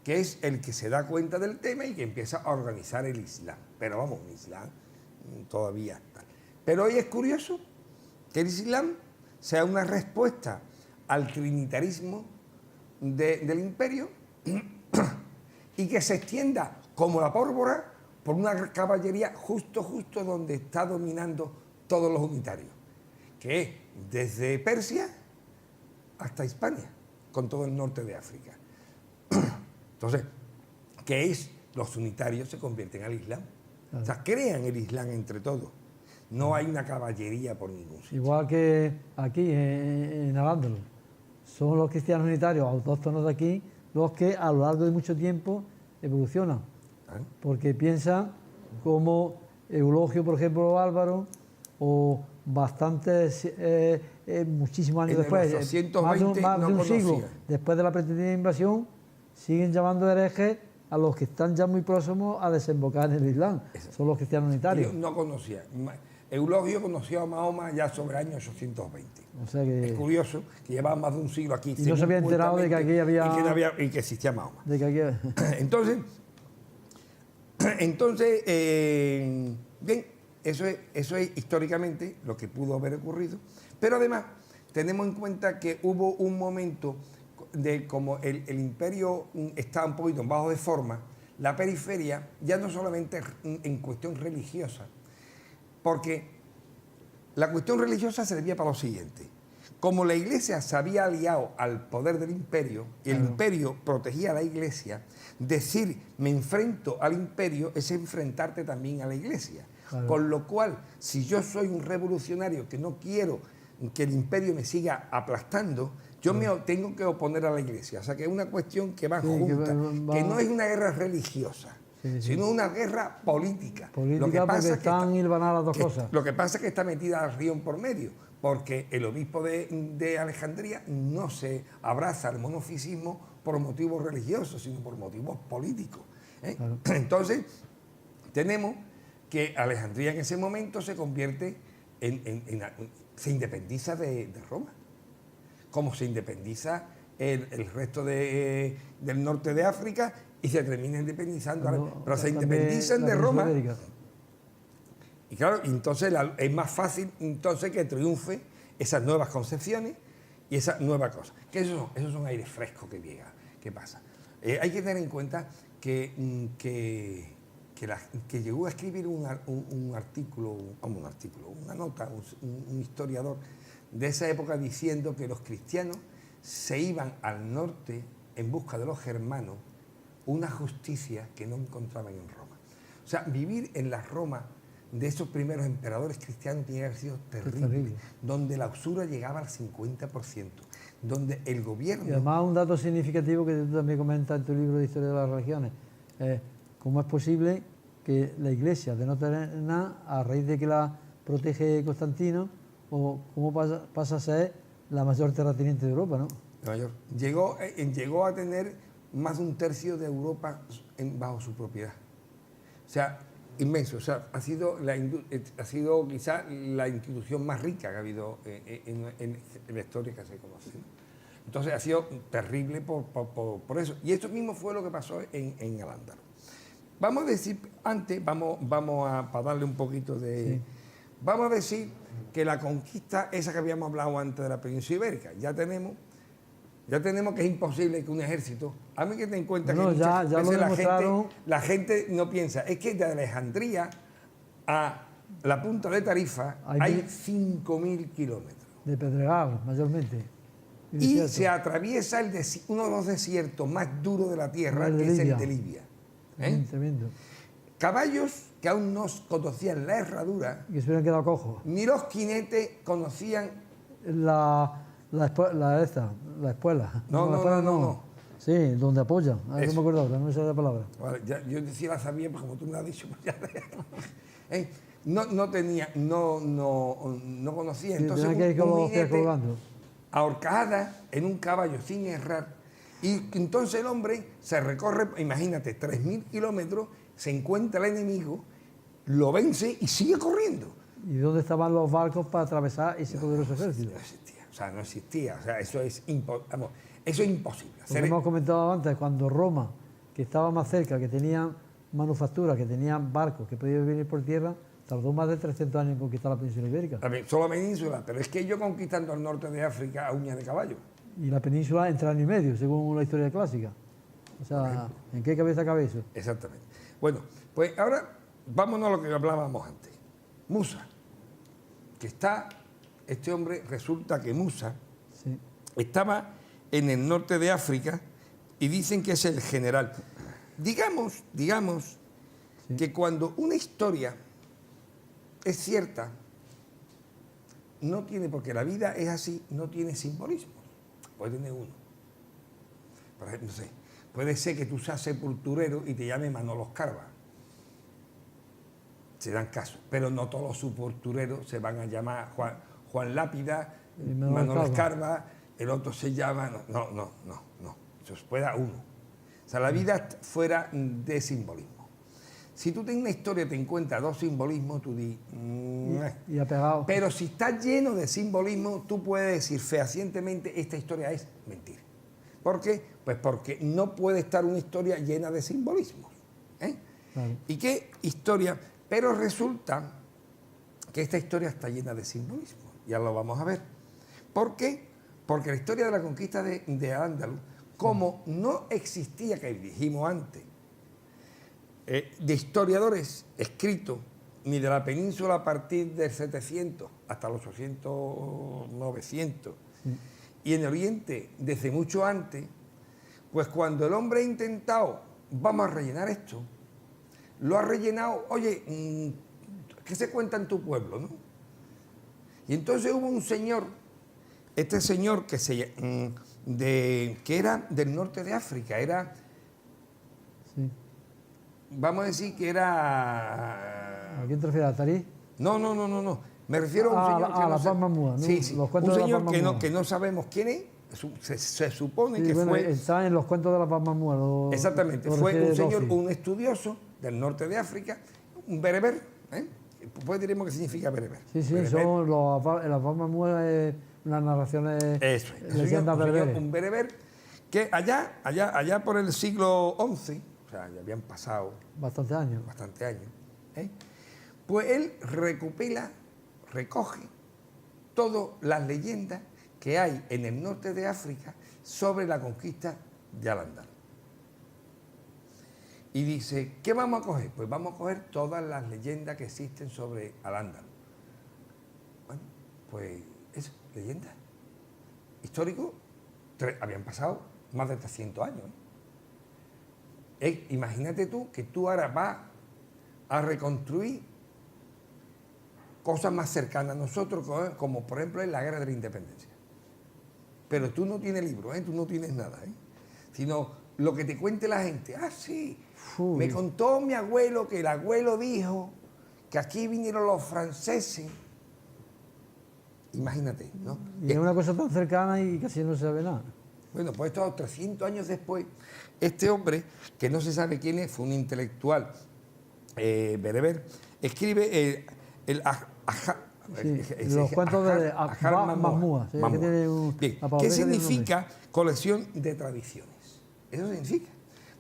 que es el que se da cuenta del tema y que empieza a organizar el Islam. Pero vamos, un Islam todavía tal. Pero hoy es curioso que el Islam sea una respuesta al trinitarismo del imperio y que se extienda como la pólvora por una caballería justo donde está dominando todos los unitarios, que es desde Persia hasta Hispania, con todo el norte de África. Entonces, ¿qué es? Los unitarios se convierten al Islam. O sea, crean el Islam entre todos. No hay una caballería por ningún sitio. Igual que aquí, en Al-Ándalus, son los cristianos unitarios autóctonos de aquí los que a lo largo de mucho tiempo evolucionan. Porque piensan como Eulogio, por ejemplo, Álvaro, o bastantes, muchísimos años después, más de un siglo después de la pretendida invasión, siguen llamando herejes a los que están ya muy próximos a desembocar en el Islam. Son los cristianos unitarios. Yo no conocía. Eulogio conoció a Mahoma ya sobre el año 820. O sea que es curioso que llevaba más de un siglo aquí. Y no se había enterado de que aquí había... Y que existía Mahoma. De que aquí... Entonces, bien, eso es históricamente lo que pudo haber ocurrido. Pero además, tenemos en cuenta que hubo un momento de como el imperio estaba un poquito bajo de forma, la periferia, ya no solamente en cuestión religiosa, porque la cuestión religiosa servía para lo siguiente. Como la iglesia se había aliado al poder del imperio, y el imperio protegía a la iglesia, decir me enfrento al imperio es enfrentarte también a la iglesia. Con lo cual, si yo soy un revolucionario que no quiero que el imperio me siga aplastando, yo me tengo que oponer a la iglesia. O sea que es una cuestión que va junta, que no es una guerra religiosa, sino una guerra política. Lo que pasa porque están hilvanadas las dos cosas. Lo que pasa es que está metida al río por medio, porque el obispo de Alejandría no se abraza al monofisismo por motivos religiosos, sino por motivos políticos. Entonces, tenemos que Alejandría en ese momento se convierte se independiza de Roma, como se independiza el resto del norte de África y se termina independizando, pero se independizan de Roma. Y claro, entonces es más fácil entonces que triunfe esas nuevas concepciones y esa nueva cosa. Que esos son aires frescos que llega. ¿Qué pasa? Hay que tener en cuenta que llegó a escribir un artículo, una nota, un historiador de esa época diciendo que los cristianos se iban al norte en busca de los germanos una justicia que no encontraban en Roma. O sea, vivir en la Roma de esos primeros emperadores cristianos tiene que haber sido terrible, donde la usura llegaba al 50%, donde el gobierno... Y además un dato significativo que tú también comentas en tu libro de Historia de las Religiones, ¿cómo es posible que la iglesia de Notre Dame, a raíz de que la protege Constantino, o cómo pasa a ser la mayor terrateniente de Europa, ¿no? La mayor. Llegó a tener más de un tercio de Europa bajo su propiedad. O sea, inmenso. O sea, ha sido quizá la institución más rica que ha habido en la historia que se conoce, ¿no? Entonces ha sido terrible por eso. Y esto mismo fue lo que pasó en Al-Ándalus. Vamos a decir, antes, para darle un poquito de... Sí. Vamos a decir que la conquista, esa que habíamos hablado antes de la península ibérica, ya tenemos que es imposible que un ejército... A mí que ten en cuenta No, que ya muchas lo veces demostraron. la gente no piensa, es que de Alejandría a la punta de Tarifa hay 5.000 kilómetros. De Pedregal, mayormente. Y desierto. se atraviesa uno de los desiertos más duros de la tierra, El de que es Libia. el de Libia. Tremendo. Caballos que aún no conocían la herradura, Que se hubieran quedado cojos. ni los jinetes conocían... La espuela. No, la espuela no. Sí, donde apoyan. No me Eso. acuerdo ahora, no me sale la palabra. Vale, yo sí la sabía, pero como tú me la has dicho, pues ya... no conocía. Sí, Entonces, tenía que ir con un los pies jinete colgando. ahorcada en un caballo sin errar. Y entonces el hombre se recorre, imagínate, 3.000 kilómetros, se encuentra el enemigo, lo vence y sigue corriendo. ¿Y dónde estaban los barcos para atravesar ese poderoso ejército? No existía. O sea, eso es imposible. Como hemos comentado antes, cuando Roma, que estaba más cerca, que tenían manufacturas, que tenían barcos, que podían venir por tierra, tardó más de 300 años en conquistar la península ibérica. Solo la península, pero es que ellos conquistando el norte de África a uñas de caballo. Y la península entre año y medio, según la historia clásica. O sea, ¿en qué cabeza cabe eso? Exactamente. Bueno, pues ahora vámonos a lo que hablábamos antes. Musa, este hombre, resulta que Musa Sí. estaba en el norte de África y dicen que es el general. Digamos Sí. que cuando una historia es cierta, no tiene, porque la vida es así, no tiene simbolismo. Puede tener uno. Por ejemplo, no sé, puede ser que tú seas sepulturero y te llame Manolo Escarba. Se dan caso, pero no todos los sepultureros se van a llamar Juan Lápida, Y Manolo Manolo Escarba. Escarba, el otro se llama... No. Eso fuera uno. O sea, la vida fuera de simbolismo. Si tú tienes una historia y te encuentras dos simbolismos, tú dices... Y apegado. Pero si está lleno de simbolismo, tú puedes decir fehacientemente esta historia es mentira. ¿Por qué? Pues porque no puede estar una historia llena de simbolismos. Claro. ¿Y qué historia? Pero resulta que esta historia está llena de simbolismo. Ya lo vamos a ver. ¿Por qué? Porque la historia de la conquista de Al-Ándalus, como no existía, que dijimos antes, de historiadores escritos, ni de la península a partir del 700 hasta los 800, 900, y en Oriente desde mucho antes, pues cuando el hombre ha intentado, vamos a rellenar esto, lo ha rellenado, oye, ¿qué se cuenta en tu pueblo, no? Y entonces hubo un señor, este señor que era del norte de África, era, Sí. vamos a decir que era... ¿A quién te refieres? ¿A Tarí? No. Me refiero a un señor que a no la sé- Paz Mamúa, ¿no? Sí. Los Un cuentos de la señor Paz que Mamúa. no sabemos quién es. Se supone Sí, que bueno, fue... está en los cuentos de la Paz Mamúa. Exactamente, fue un señor, un estudioso del norte de África, un bereber. Pues diremos qué significa bereber. Sí, Bereber. la Paz Mamúa es unas narraciones, Eso es. leyendas berberes. Un bereber que allá por el siglo XI, o sea, ya habían pasado Bastantes años. bastantes años, pues él recoge todas las leyendas que hay en el norte de África sobre la conquista de Al-Ándalus. Y dice, ¿qué vamos a coger? Pues vamos a coger todas las leyendas que existen sobre Al-Ándalus. Bueno, pues eso, leyendas. Histórico, habían pasado más de 300 años. Imagínate tú que tú ahora vas a reconstruir cosas más cercanas a nosotros, como por ejemplo en la Guerra de la Independencia. Pero tú no tienes libro, tú no tienes nada, sino lo que te cuente la gente. Ah, sí, Uy. Me contó mi abuelo que el abuelo dijo que aquí vinieron los franceses. Imagínate, ¿no? Y es una cosa tan cercana y casi no se sabe nada. Bueno, pues estos 300 años después, este hombre, que no se sabe quién es, fue un intelectual bereber, escribe los cuentos de Mahmúa. Sí, que tiene Bien, ¿qué significa colección de tradiciones? Eso significa.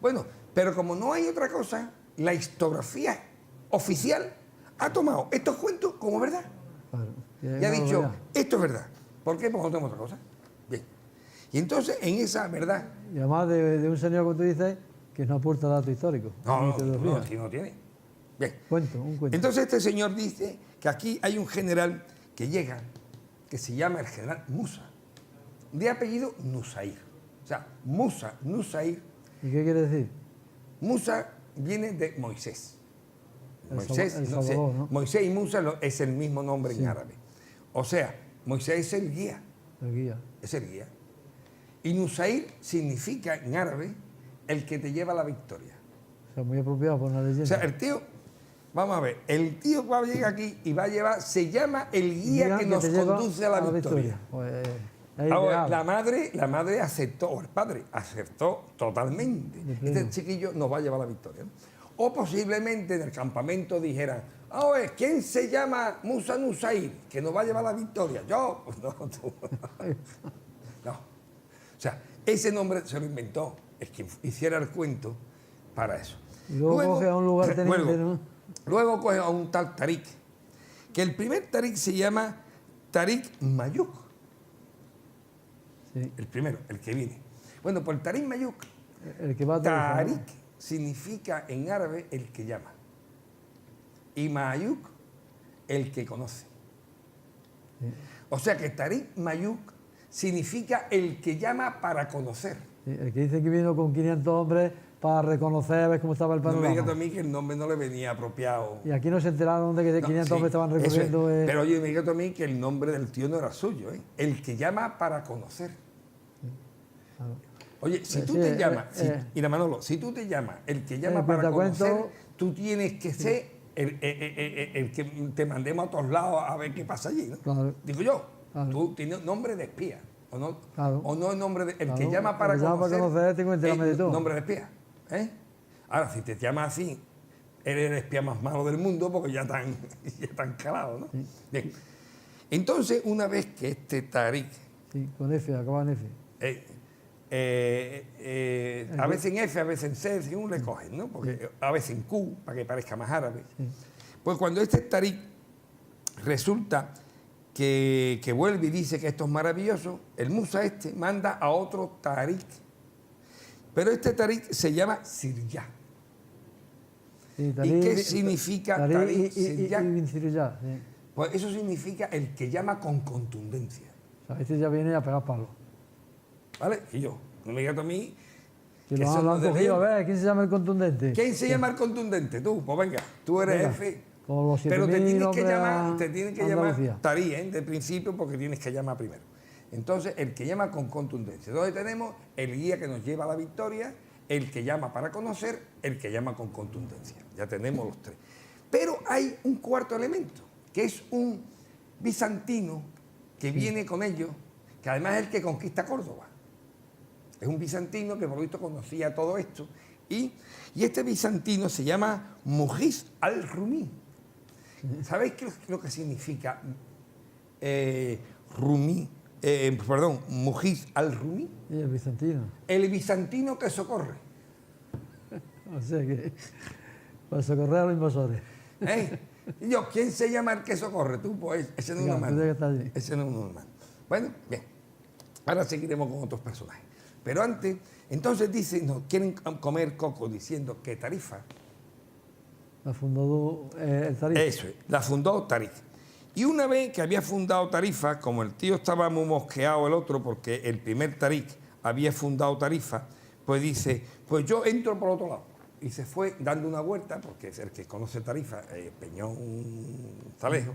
Bueno, pero como no hay otra cosa, la historiografía oficial ha tomado estos cuentos como verdad. Claro, Y ha dicho, esto es verdad. ¿Por qué? Porque no tenemos otra cosa. Bien. Y entonces, en esa verdad... Y además de un señor, como tú dices, que no aporta datos históricos. No, no tiene. Bien. Un cuento. Entonces este señor dice que aquí hay un general que llega, que se llama el general Musa, de apellido Nusair. O sea, Musa, Nusair. ¿Y qué quiere decir? Musa viene de Moisés. Moisés, El Salvador, ¿no? Moisés y Musa es el mismo nombre en árabe. O sea, Moisés es el guía. El guía. Es el guía. Y Nusair significa en árabe el que te lleva a la victoria. O sea, muy apropiado por una leyenda. O sea, el tío, vamos a ver, el tío cuando llega aquí y va a llevar, se llama el guía que nos conduce a la victoria. Pues, ahora, la madre aceptó, o el padre aceptó totalmente. Este chiquillo nos va a llevar a la victoria, ¿no? O posiblemente en el campamento dijeran, ¿quién se llama Musa Nusair? Que nos va a llevar a la victoria. Yo, pues no, tú. No. O sea, ese nombre se lo inventó el que hiciera el cuento para eso. Y luego coge a un lugar teniente, ¿no? Luego coge a un tal Tarik, que el primer Tarik se llama Tarik Mayuk. Sí. El primero, el que viene. Bueno, pues el Tarik Mayuk, El que va a Tarik significa en árabe el que llama. Y Mayuk, el que conoce. Sí. O sea que Tarik Mayuk significa el que llama para conocer. Sí, el que dice que vino con 500 hombres para reconocer, a ver cómo estaba el No panorama. me digas a mí que el nombre no le venía apropiado. Y aquí no se enteraron de que 500 hombres estaban eso es. recorriendo... Pero oye, me digas a mí que el nombre del tío no era suyo, ¿eh? El que llama para conocer. Claro. Oye, si tú te llamas, mira Manolo, si tú te llamas el que llama para conocer, tú tienes que ser el que te mandemos a todos lados a ver qué pasa allí, ¿no? Claro. Digo yo, Claro. tú tienes nombre de espía, ¿o no? Claro. O no es nombre de... El Claro. que llama para El que llama para conocer, tengo que enterarme de todo. Nombre de espía, ¿eh? Ahora, si te llamas así, eres el espía más malo del mundo porque ya están calados, ¿no? Sí. Bien. Entonces, una vez que este Tarik... Sí, con F, acaba en F. a veces en F, a veces en C, según le cogen, ¿no? Porque a veces en Q, para que parezca más árabe. Sí. Pues cuando este Tarik resulta que vuelve y dice que esto es maravilloso, el Musa este manda a otro Tarik. Pero este Tarik se llama Sirya. Sí, ¿Y qué significa Tarik Sirya? Sí. Pues eso significa el que llama con contundencia. O sea, este ya viene a pegar palos. ¿Vale? Y yo, no me digas a mí... Que que lo eso han no cogido, debe- a ver, ¿quién se llama el contundente? ¿Quién se llama el contundente? Tú, pues venga, tú eres Venga, F. con los Pero te 7.000 tienes que hombres llamar, a te tienen que Andalucía. llamar Tarí, de principio, porque tienes que llamar primero. Entonces, el que llama con contundencia. Entonces tenemos el guía que nos lleva a la victoria, el que llama para conocer, el que llama con contundencia. Ya tenemos los tres. Pero hay un cuarto elemento, que es un bizantino que viene con ellos, que además es el que conquista Córdoba. Es un bizantino que por lo visto conocía todo esto. Y este bizantino se llama Mujiz al-Rumí. ¿Sabéis qué es lo que significa Mujiz al-Rumí? Y el bizantino. El bizantino que socorre. O sea que, para socorrer a los invasores. ¿Eh? Y yo, ¿quién se llama el que socorre? Tú, pues ese no es un Venga, tú tienes que estar humano. allí. Ese no es un humano. Bueno, bien. Ahora seguiremos con otros personajes. Pero antes, entonces dicen, nos quieren comer coco diciendo que Tarifa, La fundó el Tarik. eso es, la fundó Tarik. Y una vez que había fundado Tarifa, como el tío estaba muy mosqueado el otro, porque el primer Tarik había fundado Tarifa, pues dice, pues yo entro por otro lado. Y se fue dando una vuelta, porque es el que conoce Tarifa, Peñón Zalejo,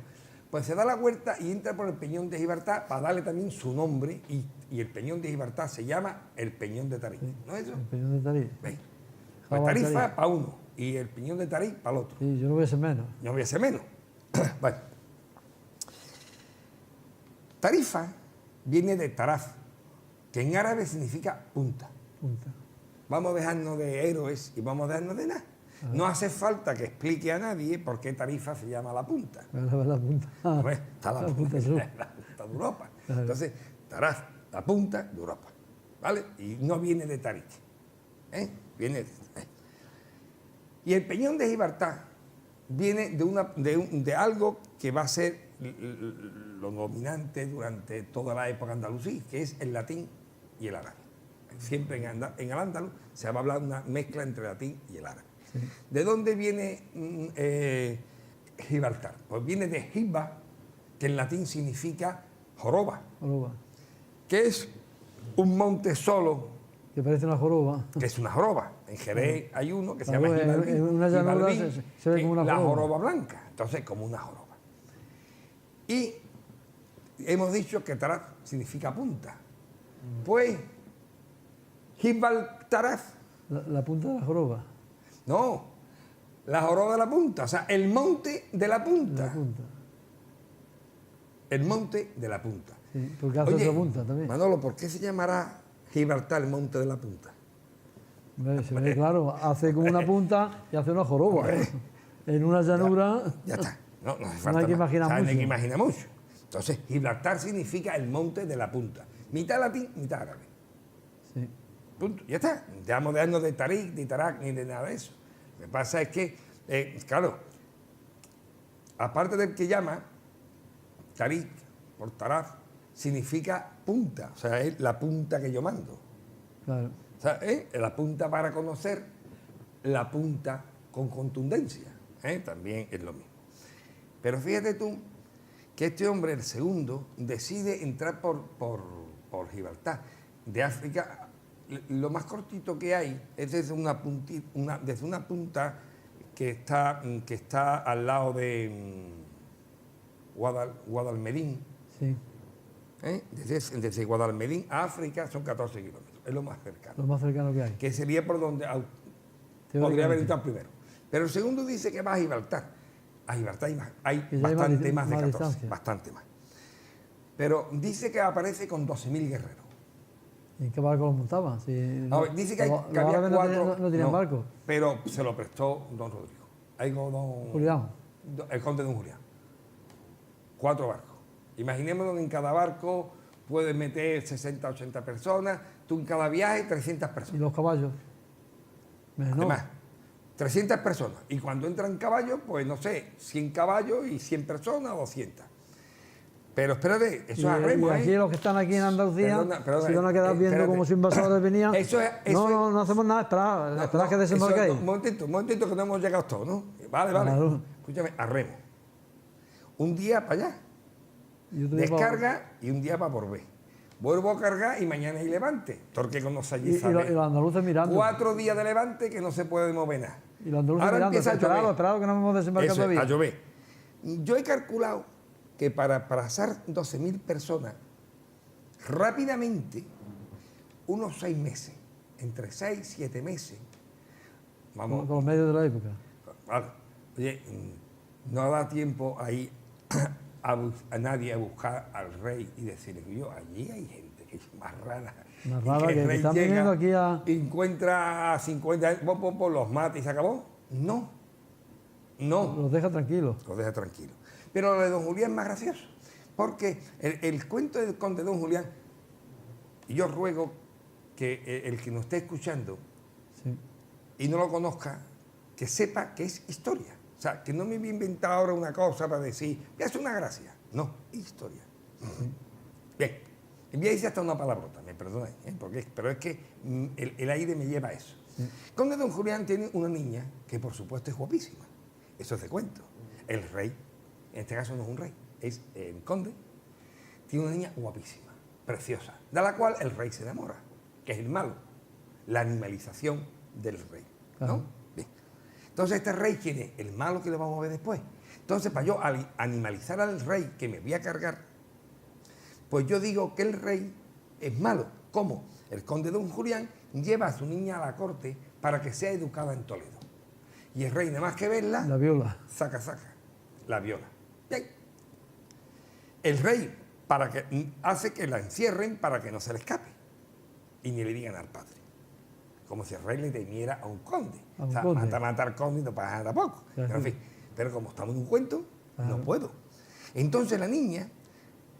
pues se da la vuelta y entra por el Peñón de Gibraltar para darle también su nombre, y el Peñón de Gibraltar se llama el Peñón de Tarik. ¿No es eso? El peñón de Tarik. ¿Veis? Pues Jabal Tarifa Tarif. para uno y el piñón de Tarif para el otro. Sí, yo no voy a ser menos. No voy a ser menos. Bueno. Tarifa viene de taraf, que en árabe significa punta. Punta. Vamos a dejarnos de héroes y vamos a dejarnos de nada. No hace falta que explique a nadie por qué Tarifa se llama la punta. La punta. Hombre, está la punta, sur. la punta de Europa. Claro. Entonces, Taraf, la punta de Europa. ¿Vale? Y no viene de Tarik. Viene de... Y el peñón de Gibraltar viene de algo que va a ser lo dominante durante toda la época andalusí, que es el latín y el árabe. Siempre en el andaluz se va a hablar una mezcla entre el latín y el árabe. Sí. ¿De dónde viene Gibraltar? Pues viene de Giba, que en latín significa joroba, Joroba. que es un monte solo, Que parece una joroba. que es una joroba. En Jerez hay uno que se Claro, llama Gibalbí, en una llanura Gibalbí, se ve que como una la joroba. joroba blanca. Entonces, como una joroba. Y hemos dicho que Taraf significa punta. Pues, Gibraltar, La punta de la joroba. no, la joroba de la punta, o sea, el monte de la punta. La punta. El monte de la punta. Sí, porque hace Oye, otra punta también. Manolo, ¿por qué se llamará Gibraltar el monte de la punta? Hombre, se ve claro, hace como una punta y hace una joroba. En una llanura. Ya está. No hace No falta hay que más. imaginar O sea, No hay mucho. que imaginar mucho. Entonces, Gibraltar significa el monte de la punta. Mitad latín, mitad árabe. Sí. Punto. Ya está. No dejamos de darnos de Tarik, de Tarak, ni de nada de eso. Lo que pasa es que, claro, aparte del que llama, Tarik, por Taraf, significa punta. O sea, es la punta que yo mando. Claro. O sea, la punta para conocer, la punta con contundencia. También es lo mismo. Pero fíjate tú que este hombre, el segundo, decide entrar por Gibraltar. De África, lo más cortito que hay es desde una punta que está al lado de Guadalmedín. Sí. Desde Guadalmedín a África son 14 kilómetros. Es lo más cercano. Lo más cercano que hay. Que sería por donde podría haber entrado primero. Pero el segundo dice que va a Gibraltar. A Gibraltar hay Que ya hay bastante más de más 14, distancia. bastante más. Pero dice que aparece con 12.000 guerreros. ¿Y en qué barco lo montaban? Si A ver, dice que había árabes cuatro... no tenían barco. Pero se lo prestó don Rodrigo. Julián. El conde don Julián. 4 barcos. Imaginémonos que en cada barco puedes meter 60, 80 personas. Tú en cada viaje 300 ¿Y personas. los caballos? Menos. Además, 300 personas. Y cuando entran caballos, pues no sé, 100 caballos y 100 personas o 200. Pero espérate, eso es a remo, y aquí los que están aquí en Andalucía Perdona, se van a quedar viendo espérate. como si invasores venían. Eso es- no hacemos nada, esperad que desembarquéis. Un momentito, que no hemos llegado todos, ¿no? Vale. Claro. Escúchame, a remo. Un día para allá, Y otro día para- descarga y un día para por ver. Vuelvo a cargar y mañana hay levante. Torque conoce allí, y sabe. los andaluces mirando. 4 días de levante que no se puede mover nada. Y los andaluces Ahora mirando. empieza a llover. Esperado que no hemos desembarcado Eso es, todavía. a llover. Yo he calculado que para pasar 12.000 personas rápidamente, unos 6 meses, entre 6 y 7 meses, vamos, Con los medios de la época. vale. Oye, no da tiempo ahí a nadie a buscar al rey y decirle que allí hay gente que es más rara. Más Y rara el que rey están llega, viniendo aquí a... encuentra a 50, los mata y se acabó. No. Los deja tranquilos. Los deja tranquilo. Pero lo de don Julián es más gracioso, porque el cuento del conde don Julián, y yo ruego que el que nos esté escuchando Sí. y no lo conozca, que sepa que es historia. O sea, que no me voy a inventar ahora una cosa para decir, voy a hacer una gracia. No, es historia. Bien, voy a decir hasta una palabrota, me perdonáis, pero es que el aire me lleva a eso. Sí. Conde don Julián tiene una niña que por supuesto es guapísima. Eso es de cuento. El rey, en este caso no es un rey, es el conde, tiene una niña guapísima, preciosa, de la cual el rey se enamora, que es el malo, la animalización del rey, ¿no? Claro. Bien. Entonces este rey, ¿quién es? El malo que lo vamos a ver después. Entonces, para yo animalizar al rey que me voy a cargar, pues yo digo que el rey es malo. ¿Cómo? El conde don Julián lleva a su niña a la corte para que sea educada en Toledo. Y el rey, nada más que verla, La viola. saca, la viola. Bien. El rey hace que la encierren para que no se le escape y ni le digan al padre. Como si el rey le temiera a un conde. A un conde. Matar al conde no pasa tampoco. Claro. Pero, en fin, pero como estamos en un cuento, Claro. no puedo. Entonces la niña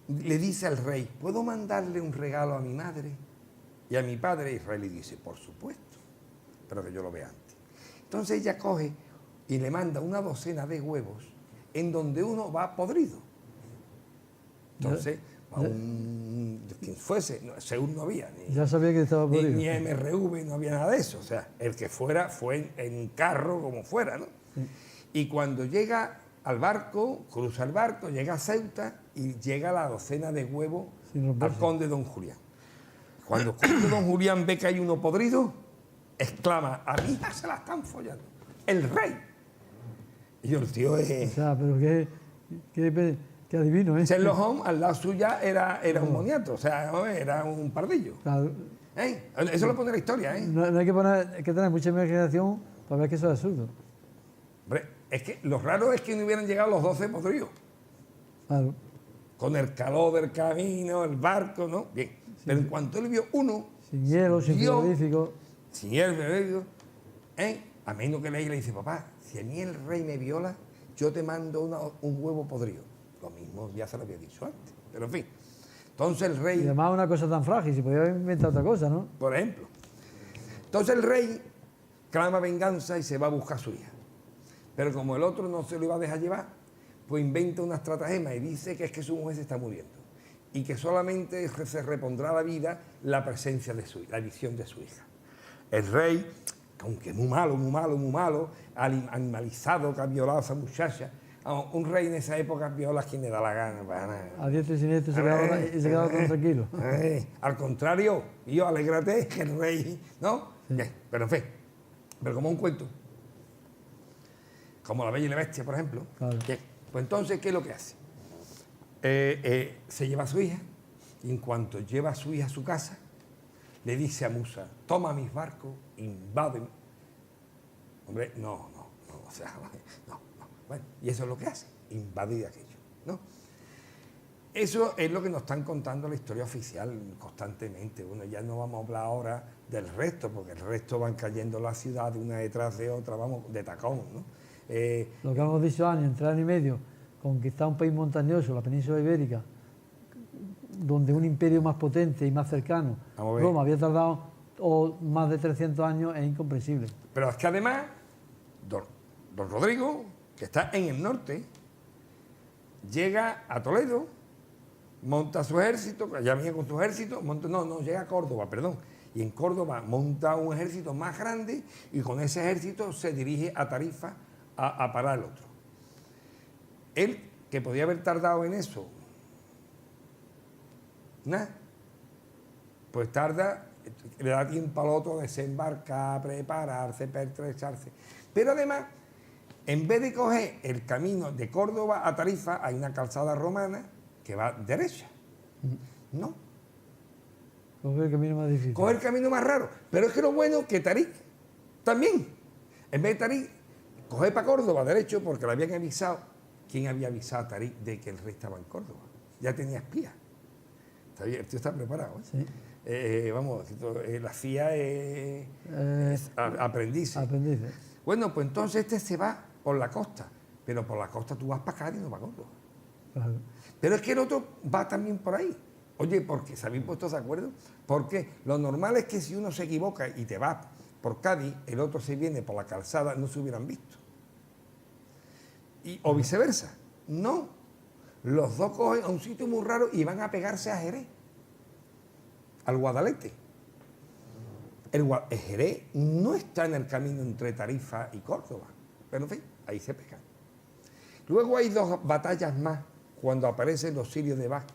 le dice al rey, ¿puedo mandarle un regalo a mi madre y a mi padre? Y el rey le dice, por supuesto, pero que yo lo vea antes. Entonces ella coge y le manda una docena de huevos en donde uno va podrido. Entonces, a quien fuese, según no había, Ya sabía que estaba podrido. ni MRV, no había nada de eso. O sea, el que fuera fue en un carro como fuera, ¿no? Sí. Y cuando llega al barco, cruza el barco, llega a Ceuta y llega la docena de huevos Sin al romperse. conde don Julián. Cuando el conde don Julián ve que hay uno podrido, exclama, a mi hija se la están follando. El rey. Y yo, el tío O es... sea, pero qué adivino, ¿eh? Sherlock Holmes, al lado suya era un moniato, o sea, ¿no? Era un pardillo. Claro. Eso lo pone la historia, ¿eh? No hay que tener mucha imaginación para ver que eso es absurdo. Hombre, es que lo raro es que no hubieran llegado los 12 podridos. Claro. Con el calor del camino, el barco, ¿no? Bien. Pero en cuanto él vio uno, Sin hielo, sin Dios. frigorífico. sin él bebido, a menos que le dice, papá, si a mí el rey me viola, yo te mando un huevo podrido. Lo mismo ya se lo había dicho antes. Pero en fin. Entonces el Y rey, además una cosa tan frágil, se podía haber inventado otra cosa, ¿no? por ejemplo. Entonces el rey clama venganza y se va a buscar a su hija. Pero como el otro no se lo iba a dejar llevar, pues inventa una estratagema y dice que es que su mujer se está muriendo y que solamente se repondrá a la vida la presencia de la visión de su hija. El rey, aunque muy malo, animalizado, que ha violado a esa muchacha, un rey en esa época viola a quien le da la gana. Para nada. A diestro y siniestro se quedaba todo tranquilo. Al contrario, yo alégrate que el rey, ¿no? Sí. Bien, pero en fin, pero como un cuento, como La Bella y la Bestia, por ejemplo. Claro. Bien, pues entonces, ¿qué es lo que hace? Se lleva a su hija y en cuanto lleva a su hija a su casa, le dice a Musa, toma mis barcos, invaden. Hombre, no, o sea, no. Bueno, y eso es lo que hace, invadir aquello, ¿no? Eso es lo que nos están contando la historia oficial constantemente. Bueno, ya no vamos a hablar ahora del resto, porque el resto van cayendo las ciudades una detrás de otra, vamos, de tacón, ¿no? Lo que hemos dicho años, entre año y medio, conquistar un país montañoso, la península ibérica, donde un imperio más potente y más cercano, Vamos a ver. Roma, había tardado más de 300 años, es incomprensible. Pero es que además, don Rodrigo, que está en el norte, llega a Toledo, monta su ejército, ya venía con su ejército, llega a Córdoba, perdón, y en Córdoba monta un ejército más grande y con ese ejército se dirige a Tarifa a parar al otro. Él, que podía haber tardado en eso, nada, pues tarda, le da tiempo al otro a desembarcar, prepararse, pertrecharse. Pero además, en vez de coger el camino de Córdoba a Tarifa, hay una calzada romana que va derecha. No. Coger el camino más difícil. Coger el camino más raro. Pero es que lo bueno es que Tarik también. En vez de Tarik, coger para Córdoba derecho porque le habían avisado. ¿Quién había avisado a Tarik de que el rey estaba en Córdoba? Ya tenía espía. Está bien, el tío está preparado, ¿eh? Sí. Vamos, la CIA es aprendiz. Aprendiz. Bueno, pues entonces este se va por la costa. Pero por la costa tú vas para Cádiz, no para Córdoba. Claro. Pero es que el otro va también por ahí. Oye, porque se habéis puesto de acuerdo, porque lo normal es que si uno se equivoca y te va por Cádiz, el otro se viene por la calzada, no se hubieran visto. O viceversa. No. Los dos cogen a un sitio muy raro y van a pegarse a Jerez, al Guadalete. El Jerez no está en el camino entre Tarifa y Córdoba, pero en fin, ahí se pegan. Luego hay dos batallas más cuando aparecen los sirios de Bach.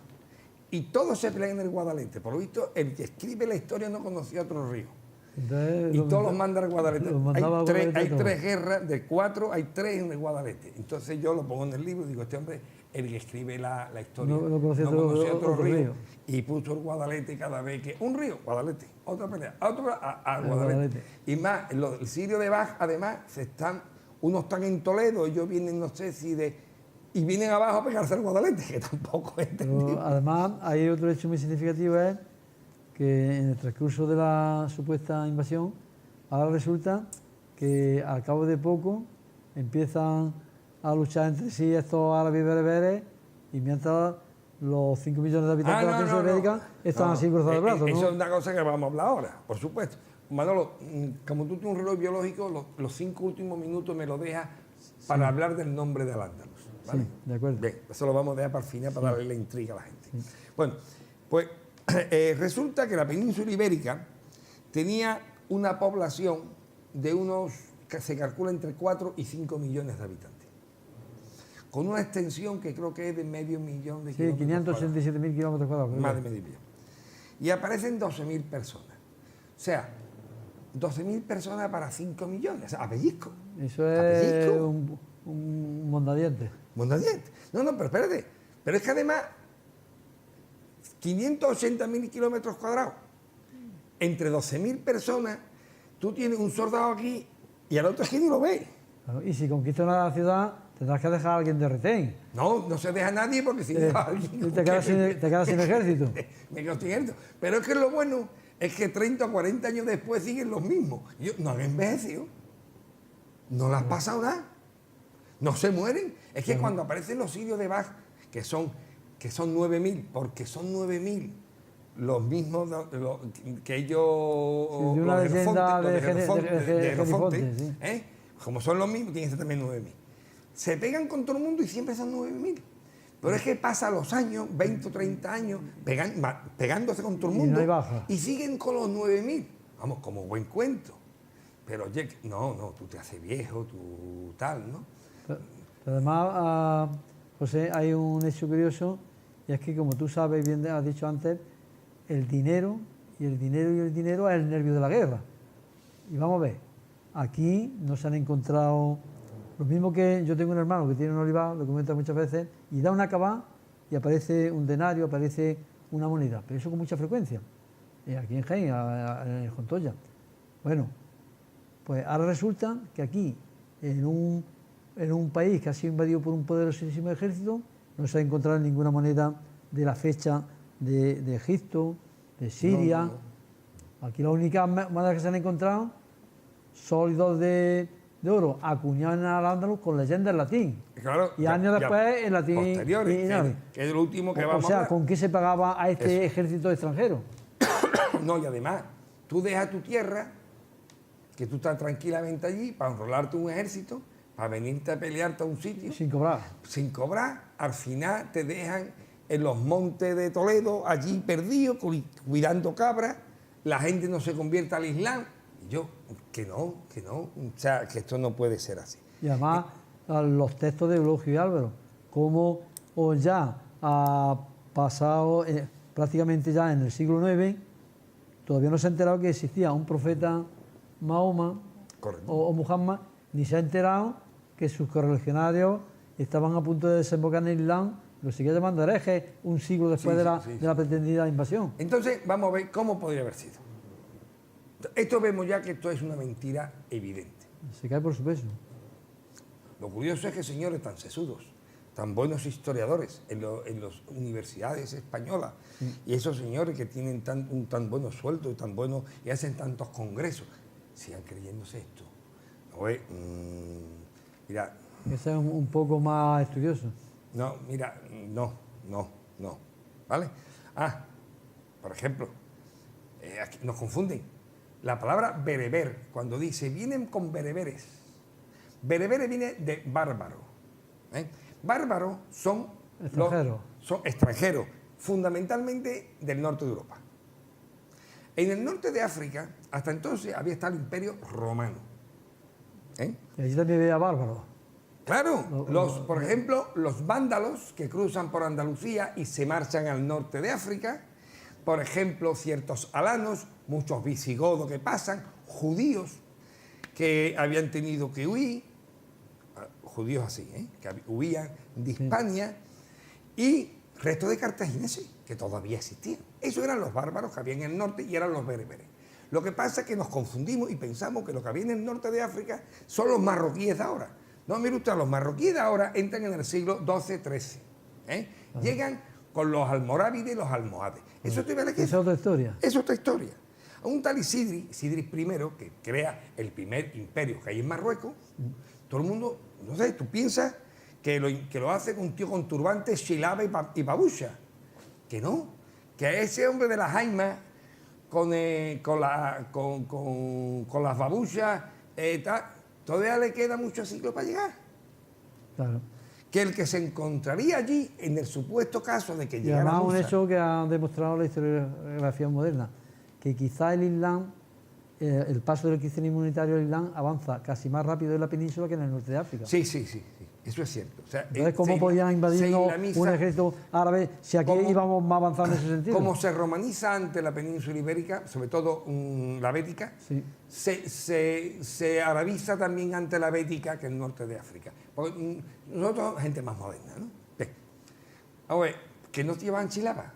Y todos se pelean en el Guadalete. Por lo visto, el que escribe la historia no conocía otro río. Entonces, Y todos los mandan al Guadalete. Hay Guadalete tres guerras, de 4 hay 3 en el Guadalete. Entonces yo lo pongo en el libro y digo, este hombre el que escribe la historia, No conocía otro río, río. y puso el Guadalete cada vez que... Un río, Guadalete, otra pelea, otro al Guadalete. Y más, el Sirio de Bach, además, unos están en Toledo, ellos vienen, no sé si y vienen abajo a pegarse al Guadalete, que tampoco es entendido. Además, hay otro hecho muy significativo, es que en el transcurso de la supuesta invasión, ahora resulta que al cabo de poco empiezan a luchar entre sí estos árabes bereberes, y mientras los 5 millones de habitantes de la península ibérica están así cruzados de brazos, ¿no? Eso es una cosa que vamos a hablar ahora, por supuesto. Manolo, como tú tienes un reloj biológico, los 5 últimos minutos me lo dejas para hablar del nombre de Al-Ándalus, ¿vale? Sí, de acuerdo. Bien, eso lo vamos a dejar para el final, para darle la intriga a la gente. Sí. Bueno, pues resulta que la península ibérica tenía una población de que se calcula entre 4 y 5 millones de habitantes, con una extensión que creo que es de medio millón de kilómetros. Sí, 587.000 kilómetros cuadrados. Más de medio millón. Y aparecen 12.000 personas. O sea, 12.000 personas para 5 millones. O sea, a pellizco. Eso es un mondadientes. Mondadientes. No, pero espérate. Pero es que además, 580.000 kilómetros cuadrados, entre 12.000 personas, tú tienes un soldado aquí y al otro es que ni lo ves. Claro, y si conquistas una ciudad, tendrás que dejar a alguien de retén. No se deja a nadie porque si deja a alguien... Te quedas sin ejército. Me quedo sin ejército. Pero es que lo bueno es que 30 o 40 años después siguen los mismos. No han envejecido. No les ha pasado nada. No se mueren. Es que cuando aparecen los sirios de Bach, que son 9.000, porque son 9.000, los mismos que ellos... Sí, de una leyenda de Jenofonte, sí. Como son los mismos, tienen que ser también 9.000. Se pegan con todo el mundo y siempre son 9.000. Pero es que pasan los años, 20 o 30 años, pegándose con todo el mundo. Y no hay baja. Y siguen con los 9.000. Vamos, como buen cuento. Pero oye, no, tú te haces viejo, tú tal, ¿no? Pero además, José, hay un hecho curioso, y es que, como tú sabes, bien has dicho antes, el dinero es el nervio de la guerra. Y vamos a ver, aquí no se han encontrado... Lo mismo que yo tengo un hermano que tiene un olivar, lo comenta muchas veces, y da una cabá y aparece un denario, aparece una moneda, pero eso con mucha frecuencia. Aquí en Jaén, en Jontoya. Bueno, pues ahora resulta que aquí, en un país que ha sido invadido por un poderosísimo ejército, no se ha encontrado ninguna moneda de la fecha de Egipto, de Siria. No. Aquí las únicas monedas que se han encontrado, sólidos de oro, acuñados en Al-Ándalus con leyenda en latín. Claro, y años después en latín. Posteriores, que es lo último que vamos a hablar. ¿Con qué se pagaba a este ejército extranjero? No, y además, tú dejas tu tierra, que tú estás tranquilamente allí, para enrolarte un ejército, para venirte a pelearte a un sitio. Sin cobrar. Sin cobrar. Al final te dejan en los montes de Toledo, allí perdido, cuidando cabras. La gente no se convierte al Islam. Y yo, que no. O sea, que esto no puede ser así. Y además, los textos de Eulogio y Álvaro, como ya ha pasado prácticamente ya en el siglo IX, todavía no se ha enterado que existía un profeta Mahoma o Muhammad, ni se ha enterado que sus correligionarios estaban a punto de desembocar en el Islam, lo sigue llamando herejes un siglo después de la pretendida invasión. Entonces, vamos a ver cómo podría haber sido. Esto vemos ya que esto es una mentira evidente. Se cae por su peso. Lo curioso es que señores tan sesudos, tan buenos historiadores en las universidades españolas, y esos señores que tienen tan buenos sueldos y hacen tantos congresos, sigan creyéndose esto. Mira... Que sea un poco más estudioso. No, mira, no. ¿Vale? Por ejemplo, aquí nos confunden. La palabra bereber, cuando dice, vienen con bereberes. Bereberes viene de bárbaro. Bárbaros son extranjeros, fundamentalmente del norte de Europa. En el norte de África, hasta entonces, había estado el Imperio Romano. Y allí también había bárbaros. Claro, por ejemplo, los vándalos que cruzan por Andalucía y se marchan al norte de África, por ejemplo, ciertos alanos, muchos visigodos que pasan, judíos que habían tenido que huir, judíos así, que huían de Hispania y restos de cartagineses que todavía existían. Esos eran los bárbaros que había en el norte y eran los bereberes. Lo que pasa es que nos confundimos y pensamos que lo que había en el norte de África son los marroquíes de ahora. No, mire usted, los marroquíes de ahora entran en el siglo XII-XIII. Llegan con los almorávides y los almohades. Eso te Esa es otra historia. Es otra historia. Un tal Isidris I, que crea el primer imperio que hay en Marruecos, todo el mundo, no sé, tú piensas que lo hace un tío con turbante, shilaba y babucha. Que no, que a ese hombre de las jaimas, con las babuchas, todavía le queda mucho siglo para llegar. Claro. Que el que se encontraría allí, en el supuesto caso de que llegara además Musa... un hecho que ha demostrado la historiografía moderna, que quizá el Islam, el paso del cristianismo unitario al Islam avanza casi más rápido en la península que en el norte de África. Sí, eso es cierto. O sea, entonces, ¿cómo podían invadirnos un ejército árabe si aquí íbamos más avanzados en ese sentido? Como se romaniza ante la península ibérica, sobre todo la bética, sí. se arabiza también ante la bética, que es el norte de África. Porque nosotros, gente más moderna, ¿no? Ahora, que no llevaban chilaba,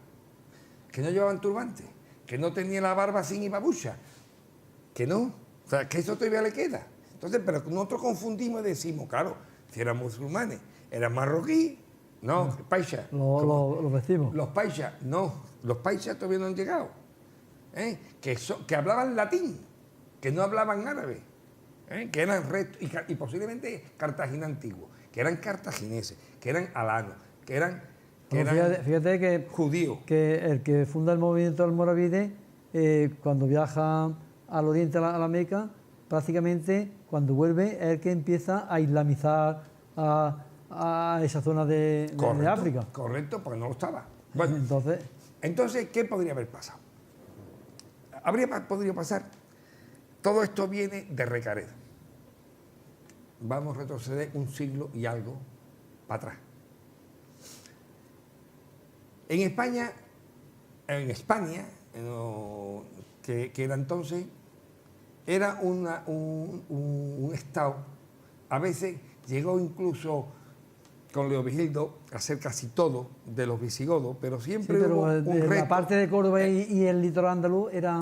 que no llevaban turbante, que no tenían la barba sin y babucha, que no, o sea, que eso todavía le queda. Entonces, pero nosotros confundimos y decimos, claro, si eran musulmanes, eran marroquíes, no, paisas. Los vestimos. Los paisas, no, los paisas todavía no han llegado. Que hablaban latín, que no hablaban árabe, que eran restos, y posiblemente Cartagena antiguo, que eran cartagineses, que eran alanos, que eran fíjate que judíos. Que el que funda el movimiento almorávide, cuando viaja al oriente, a la Meca, prácticamente cuando vuelve es el que empieza a islamizar a esa zona de África. Correcto, porque no lo estaba. Bueno, entonces, ¿qué podría haber pasado? Podría pasar. Todo esto viene de Recaredo. Vamos a retroceder un siglo y algo para atrás. En España, que era entonces, era un estado, a veces llegó incluso con Leovigildo a hacer casi todo de los visigodos, pero siempre hubo un reto. La parte de Córdoba y el litoral andaluz era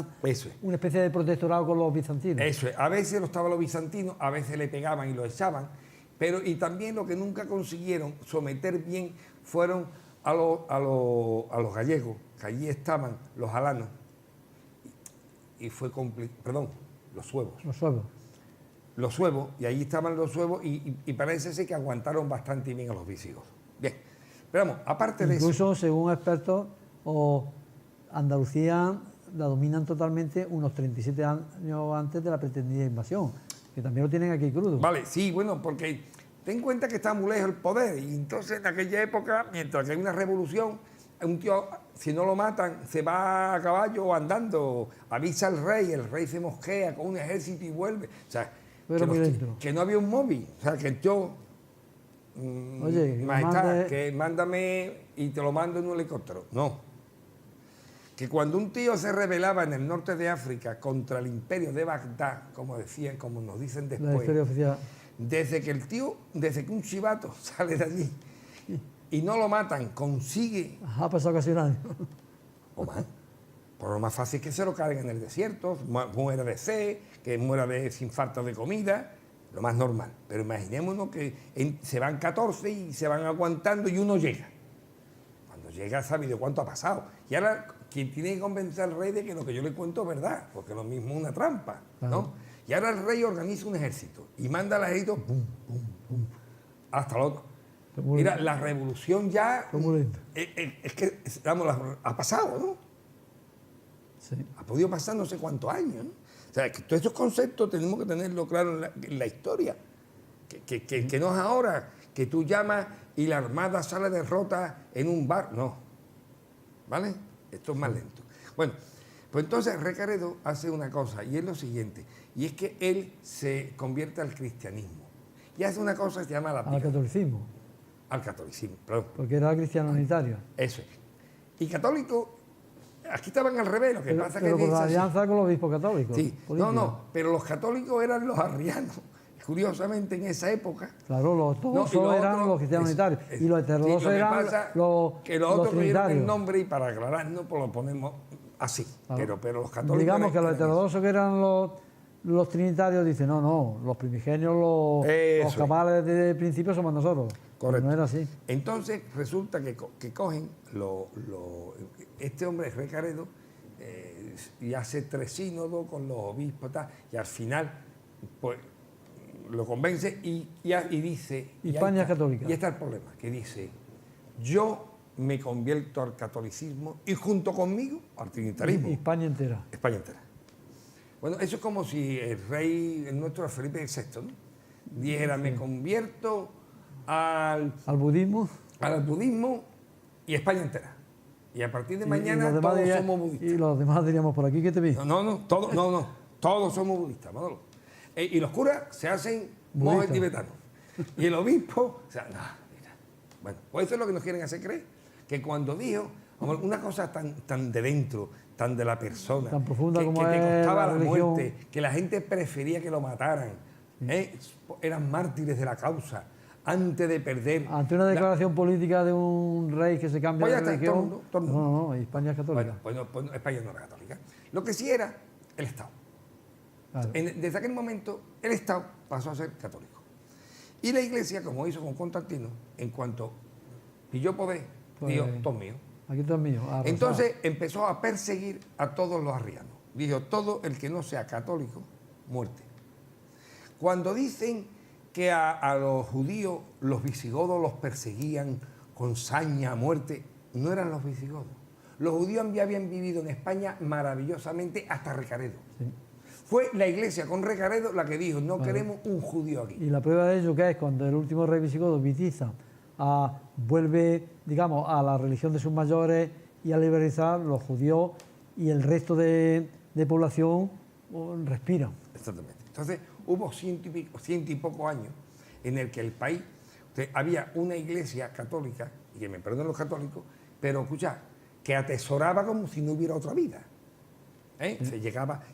una especie de protectorado con los bizantinos. Eso es, a veces lo estaban los bizantinos, a veces le pegaban y lo echaban, y también lo que nunca consiguieron someter bien fueron a los gallegos, que allí estaban los alanos, y fue complicado, perdón, los suevos. Los suevos, y allí estaban los suevos, y parece ser que aguantaron bastante bien a los visigodos. Bien, pero vamos, aparte de eso... Incluso, según expertos, Andalucía la dominan totalmente unos 37 años antes de la pretendida invasión, que también lo tienen aquí crudo. Vale, sí, bueno, porque ten en cuenta que está muy lejos el poder, y entonces en aquella época, mientras que hay una revolución, un tío, si no lo matan, se va a caballo o andando, avisa al rey, el rey se mosquea con un ejército y vuelve. O sea, que no había un móvil. O sea, que el tío, majestad, que mándame y te lo mando en un helicóptero. No. Que cuando un tío se rebelaba en el norte de África contra el imperio de Bagdad, como decían, como nos dicen después, la historia oficial. Desde que un chivato sale de allí y no lo matan, consigue... Ha pasado casi un año. O más. Por lo más fácil es que se lo carguen en el desierto, muera de sed, que muera sin falta de comida, lo más normal. Pero imaginémonos que se van 14 y se van aguantando y uno llega. Cuando llega sabe de cuánto ha pasado. Y ahora, quien tiene que convencer al rey de que lo que yo le cuento es verdad, porque lo mismo es una trampa, ¿no? Y ahora el rey organiza un ejército y manda al ejército hasta el otro. Mira, la revolución ya es que, vamos, ha pasado, ¿no? Sí. Ha podido pasar no sé cuántos años, ¿no? O sea, que todos esos conceptos tenemos que tenerlo claro en la historia. Que no es ahora que tú llamas y la armada sale derrota en un bar. No. ¿Vale? Esto es más lento. Bueno, pues entonces Recaredo hace una cosa, y es lo siguiente, y es que él se convierte al cristianismo. Y hace una cosa que se llama la al catolicismo. Al catolicismo, perdón. Porque era cristiano unitario. Eso es. Y católico, aquí estaban al revés, lo que pasa pero que... con la alianza con los obispos católicos. Sí, no, pero los católicos eran los arrianos. curiosamente en esa época... Claro, los ortodoxos No, y eran otros- los cristianos unitarios y los sí, heterodoxos lo que eran pasa los que los otros cogieron el trinitarios. nombre y para aclararnos pues lo ponemos así, Claro. pero los católicos... Digamos que los eran eso. heterodoxos que eran los trinitarios dicen, no, los primigenios, los Eso cabales de principio somos nosotros. Correcto. No era así. Entonces resulta que cogen, este hombre, Recaredo, y hace 3 sínodos con los obispos y al final pues lo convence y dice... España es católica. Y está el problema, que dice, yo me convierto al catolicismo y junto conmigo al trinitarismo. Y España entera. España entera. Bueno, eso es como si el rey, el nuestro Felipe VI, ¿no? Dijera, me convierto al budismo. al budismo y España entera. Y a partir de mañana los demás todos somos budistas. Y los demás diríamos por aquí, ¿qué te vi? Todos somos budistas, Manolo. Y los curas se hacen monjes Budistas. tibetanos. Y el obispo, o sea, no, mira. Bueno, pues eso es lo que nos quieren hacer creer. Que cuando dijo, hombre, una cosa tan de dentro, tan de la persona, Tan profunda que como te es costaba la la religión. muerte, que la gente prefería que lo mataran, eran mártires de la causa, antes de perder... Ante una declaración política de un rey que se cambia Pues ya de está, religión... todo el mundo. No, España es católica. Bueno, pues España no era católica. Lo que sí era el Estado. Claro. Desde aquel momento, el Estado pasó a ser católico. Y la Iglesia, como hizo con Constantino, en cuanto pilló poder, Pues, dijo, todo mío. Aquí todo es mío. Arrasado. Entonces empezó a perseguir a todos los arrianos. Dijo, todo el que no sea católico, muerte. Cuando dicen que a los judíos los visigodos los perseguían con saña, muerte, no eran los visigodos. Los judíos ya habían vivido en España maravillosamente hasta Recaredo. Sí. Fue la Iglesia con Recaredo la que dijo, no queremos un judío aquí. Y la prueba de ello que es cuando el último rey visigodo, Vitiza, vuelve, digamos, a la religión de sus mayores y a liberalizar, los judíos y el resto de población respiran. Exactamente. Entonces, hubo 100 y pocos años en el que el país había una iglesia católica, y que me perdonen los católicos, pero escucha, que atesoraba como si no hubiera otra vida.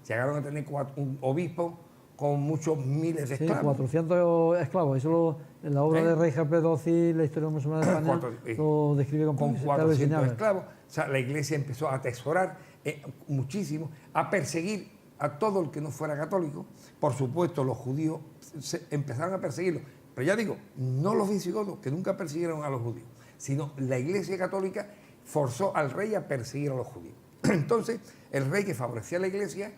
Llegaron a tener un obispo con muchos miles de Sí, esclavos. 400 esclavos. Eso en la obra de Rey Jarpedozzi, la historia musulmana de España, lo describe con con 400 esclavos. O sea, la iglesia empezó a atesorar muchísimo, a perseguir a todo el que no fuera católico. Por supuesto, los judíos empezaron a perseguirlos. Pero ya digo, no los visigodos, que nunca persiguieron a los judíos, sino la iglesia católica forzó al rey a perseguir a los judíos. Entonces, el rey que favorecía a la iglesia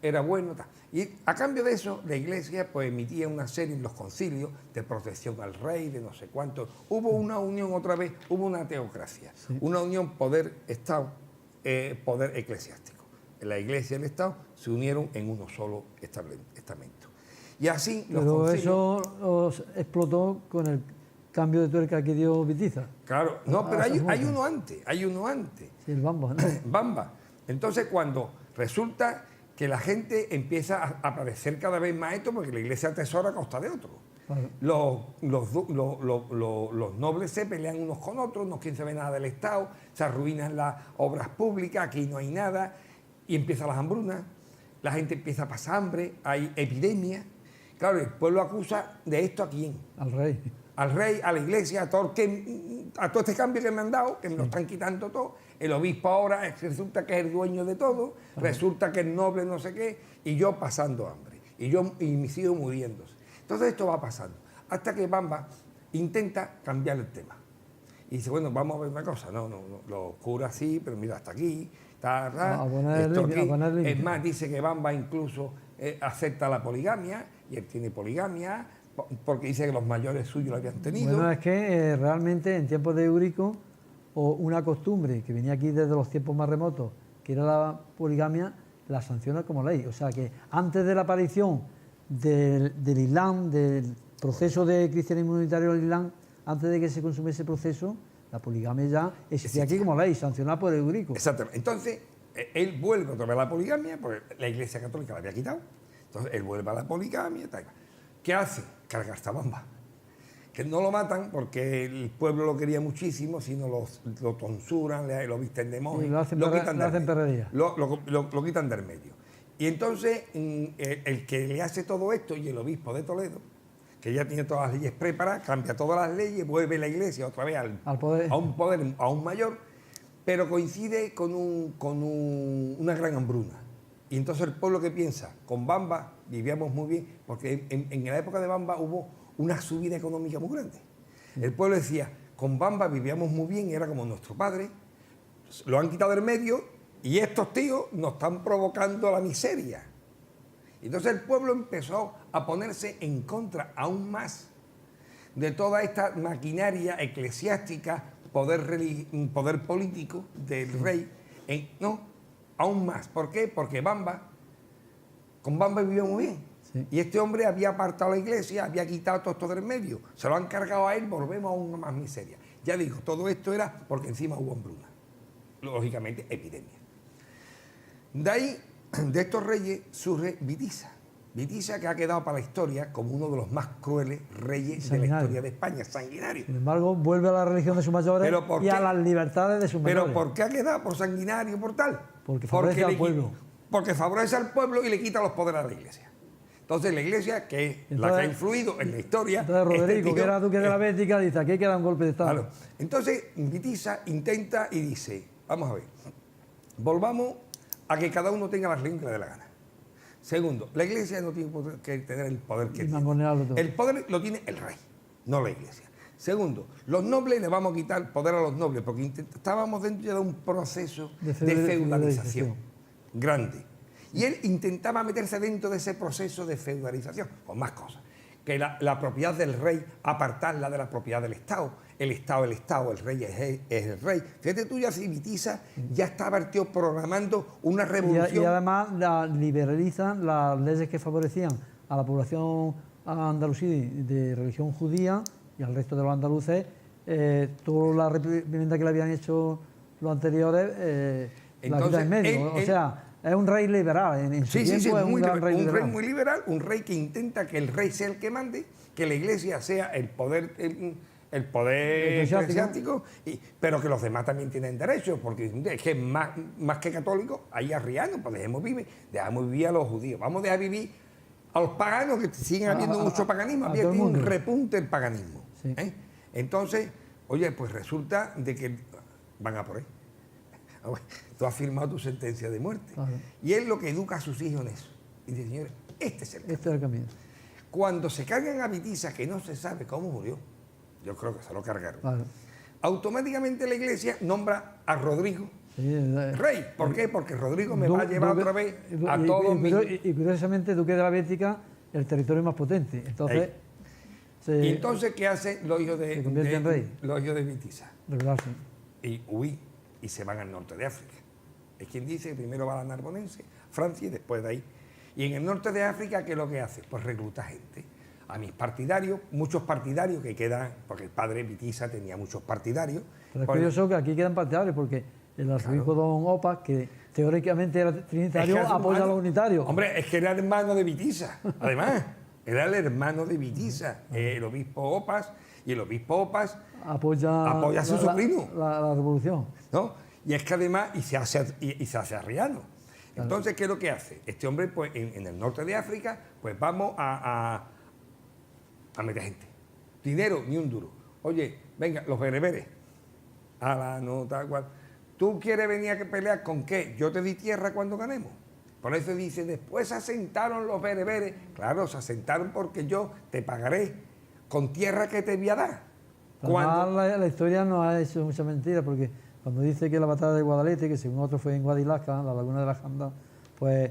era bueno. Y a cambio de eso, la iglesia pues emitía una serie en los concilios de protección al rey, de no sé cuánto. Hubo una unión otra vez, hubo una teocracia, Sí. una unión poder-estado, poder eclesiástico. La iglesia y el Estado se unieron en uno solo estamento. Y así los Pero concilios... eso explotó con el cambio de tuerca que dio Vitiza. Claro, no, pero esas hay muertes. uno antes. Sí, el Bamba, ¿no? Bamba. Entonces, cuando resulta que la gente empieza a padecer cada vez más esto, porque la iglesia atesora a costa de otro. Claro. Los nobles se pelean unos con otros, no quieren saber nada del Estado, se arruinan las obras públicas, aquí no hay nada, y empiezan las hambrunas, la gente empieza a pasar hambre, hay epidemias. Claro, el pueblo acusa de esto ¿a quién? Al rey. Al rey, a la iglesia, a todo este cambio que me han dado, que me lo están quitando todo. El obispo ahora resulta que es el dueño de todo, resulta que es noble no sé qué, y yo pasando hambre, y mis hijos muriéndose. Entonces esto va pasando, hasta que Bamba intenta cambiar el tema. Y dice, bueno, vamos a ver una cosa, no, los curas sí, pero mira, hasta aquí, A poner límite. Es más, dice que Bamba incluso acepta la poligamia, y él tiene poligamia, porque dice que los mayores suyos lo habían tenido. Bueno, es que realmente en tiempos de Eurico, o una costumbre que venía aquí desde los tiempos más remotos, que era la poligamia, la sanciona como ley. O sea que antes de la aparición del Islam, del proceso de cristianismo unitario del Islam, antes de que se consume ese proceso, la poligamia ya existía aquí como ley, sancionada por Eurico. Exactamente. Entonces, él vuelve otra vez a la poligamia, porque la Iglesia Católica la había quitado. Entonces, él vuelve a la poligamia. Tal. ¿Qué hace? Cargar esta bomba. Que no lo matan porque el pueblo lo quería muchísimo, sino lo tonsuran, lo visten de monje, Y lo hacen lo quitan lo hacen del medio. perrería. Lo quitan del medio. Y entonces el que le hace todo esto, y el obispo de Toledo, que ya tiene todas las leyes preparadas, cambia todas las leyes, vuelve la iglesia otra vez al poder. a un poder aún mayor, pero coincide con una gran hambruna. Y entonces el pueblo que piensa, con Bamba vivíamos muy bien, porque en la época de Bamba hubo una subida económica muy grande. El pueblo decía, con Bamba vivíamos muy bien, era como nuestro padre, lo han quitado del medio y estos tíos nos están provocando la miseria. Entonces el pueblo empezó a ponerse en contra aún más de toda esta maquinaria eclesiástica, poder político del rey, no, aún más. ¿Por qué? Porque con Bamba vivió muy bien. Sí. Y este hombre había apartado la iglesia, había quitado todo esto del medio, se lo han cargado a él, volvemos a una más miseria. Ya digo, todo esto era porque encima hubo hambruna, lógicamente epidemia. De ahí, de estos reyes, surge Witiza. Witiza, que ha quedado para la historia como uno de los más crueles reyes de la historia de España, sanguinario. Sin embargo, vuelve a la religión de sus mayores y a las libertades de sus mayores. ¿Pero por qué ha quedado por sanguinario, por tal? Porque favorece al pueblo. Porque favorece al pueblo y le quita los poderes a la iglesia. Entonces la iglesia, que es la que ha influido en la historia... Entonces Roderigo, que era duque de la Bética, dice, aquí queda un golpe de Estado. Claro. Entonces Witiza intenta y dice, vamos a ver, volvamos a que cada uno tenga las leyes que le dé la gana. Segundo, la iglesia no tiene que tener el poder que tiene. El poder lo tiene el rey, no la iglesia. Segundo, los nobles le vamos a quitar poder a los nobles, porque estábamos dentro de un proceso de feudalización grande. Y él intentaba meterse dentro de ese proceso de feudalización, con más cosas. Que la propiedad del rey, apartarla de la propiedad del Estado. El Estado, el rey es el rey. Fíjate tú, ya si Witiza ya estaba el tío programando una revolución. Y además liberalizan las leyes que favorecían a la población andalusí de religión judía y al resto de los andaluces. Toda la reprimenda que le habían hecho los anteriores, la quita en medio. O sea, es un rey liberal. En su tiempo es un gran rey liberal. Rey muy liberal, un rey que intenta que el rey sea el que mande, que la iglesia sea el poder eclesiástico, pero que los demás también tienen derechos, porque es que más que católicos hay arrianos, pues dejemos vivir a los judíos, vamos a dejar vivir a los paganos, que siguen habiendo mucho paganismo, había un repunte del paganismo. Sí. Entonces, oye, pues resulta de que van a por él. Tú has firmado tu sentencia de muerte. Claro. Y él lo que educa a sus hijos en eso. Y dice, señores, este es el camino. Cuando se cargan a Witiza, que no se sabe cómo murió, yo creo que se lo cargaron, claro, automáticamente la iglesia nombra a Rodrigo rey. ¿Por qué? Porque Rodrigo me va a llevar otra vez a todos mis... Y curiosamente, duque de la Bética, el territorio más potente. Entonces, ¿y entonces qué hacen los hijos de Witiza? Rebelarse. Y huir, y se van al norte de África. Es quien dice que primero va a la Narbonense, Francia, y después de ahí. Y en el norte de África, ¿qué es lo que hace? Pues recluta gente. A mis partidarios, muchos partidarios que quedan, porque el padre Witiza tenía muchos partidarios. Pero es curioso que aquí quedan partidarios, porque el arzobispo Don Opas, que teóricamente era trinitario, apoya a los unitarios. Hombre, es que era hermano de Witiza, además. Era el hermano de Witiza, el obispo Opas, y el obispo Opas apoya a su sobrino. La revolución. ¿No? Y es que además, y se hace arriano. Entonces, ¿qué es lo que hace? Este hombre, pues, en el norte de África, pues vamos a meter gente. Dinero, ni un duro. Oye, venga, los bereberes. A la nota, cual. ¿Tú quieres venir a pelear con qué? Yo te di tierra cuando ganemos. Por eso dice, después se asentaron los bereberes. Claro, se asentaron porque yo te pagaré con tierra que te voy a dar. La historia no ha hecho mucha mentira, porque cuando dice que la batalla de Guadalete, que según otros fue en Guadilasca, la laguna de la Janda, pues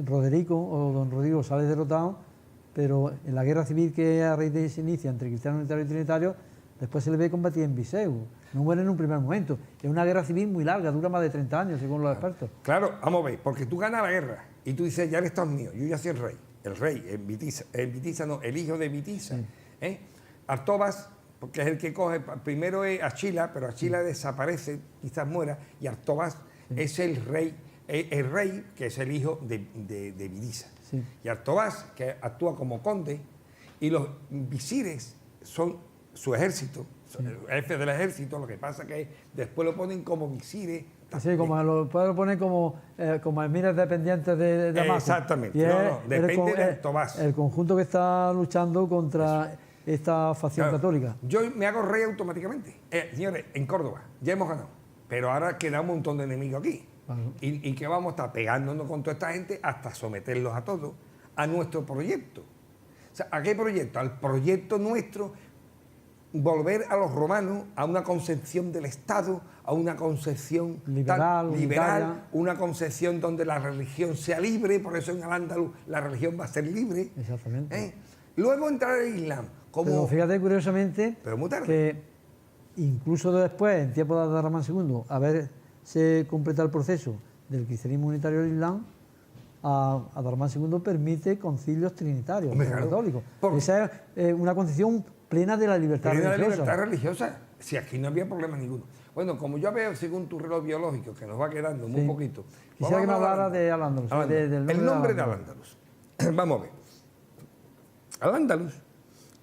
Roderico o don Rodrigo sale derrotado, pero en la guerra civil que a raíz de se inicia entre cristianos, unitarios y trinitarios, después se le ve combatir en Viseu. No muere en un primer momento. Es una guerra civil muy larga, dura más de 30 años, según los expertos. Claro, vamos a ver, porque tú ganas la guerra y tú dices, ya eres todo mío, yo ya soy el rey. El hijo de Witiza. Sí. Artobas, porque es el que coge, primero es Achila, pero Achila desaparece, quizás muera, y Artobas es el rey que es el hijo de Witiza. Sí. Y Artobas, que actúa como conde, y los visires son su ejército, Jefe del ejército, lo que pasa que después lo ponen como visires. Sí, como lo puedo poner como miras dependientes de Damasco. Exactamente, Y depende del Tomás. El conjunto que está luchando contra esta facción católica. Yo me hago rey automáticamente. Señores, en Córdoba ya hemos ganado, pero ahora queda un montón de enemigos aquí. Claro. Y que vamos a estar pegándonos con toda esta gente hasta someterlos a todos a nuestro proyecto. O sea, ¿a qué proyecto? Al proyecto nuestro, volver a los romanos a una concepción del Estado, a una concepción liberal, una concepción donde la religión sea libre, por eso en Al-Ándalus la religión va a ser libre. Exactamente. Luego entrar el Islam. Pero fíjate curiosamente pero muy tarde. Que incluso después, en tiempo de Abd-ar-Rahman II, haberse completado el proceso del cristianismo unitario del Islam, Abd-ar-Rahman II permite concilios trinitarios católicos. Esa es una concepción plena de la libertad religiosa. De la libertad religiosa. Si aquí no había problema ninguno. Bueno, como yo veo, según tu reloj biológico, que nos va quedando muy poquito. Quisiera que me hablara de Al-Ándalus. El nombre de Al-Ándalus. Vamos a ver. Al-Ándalus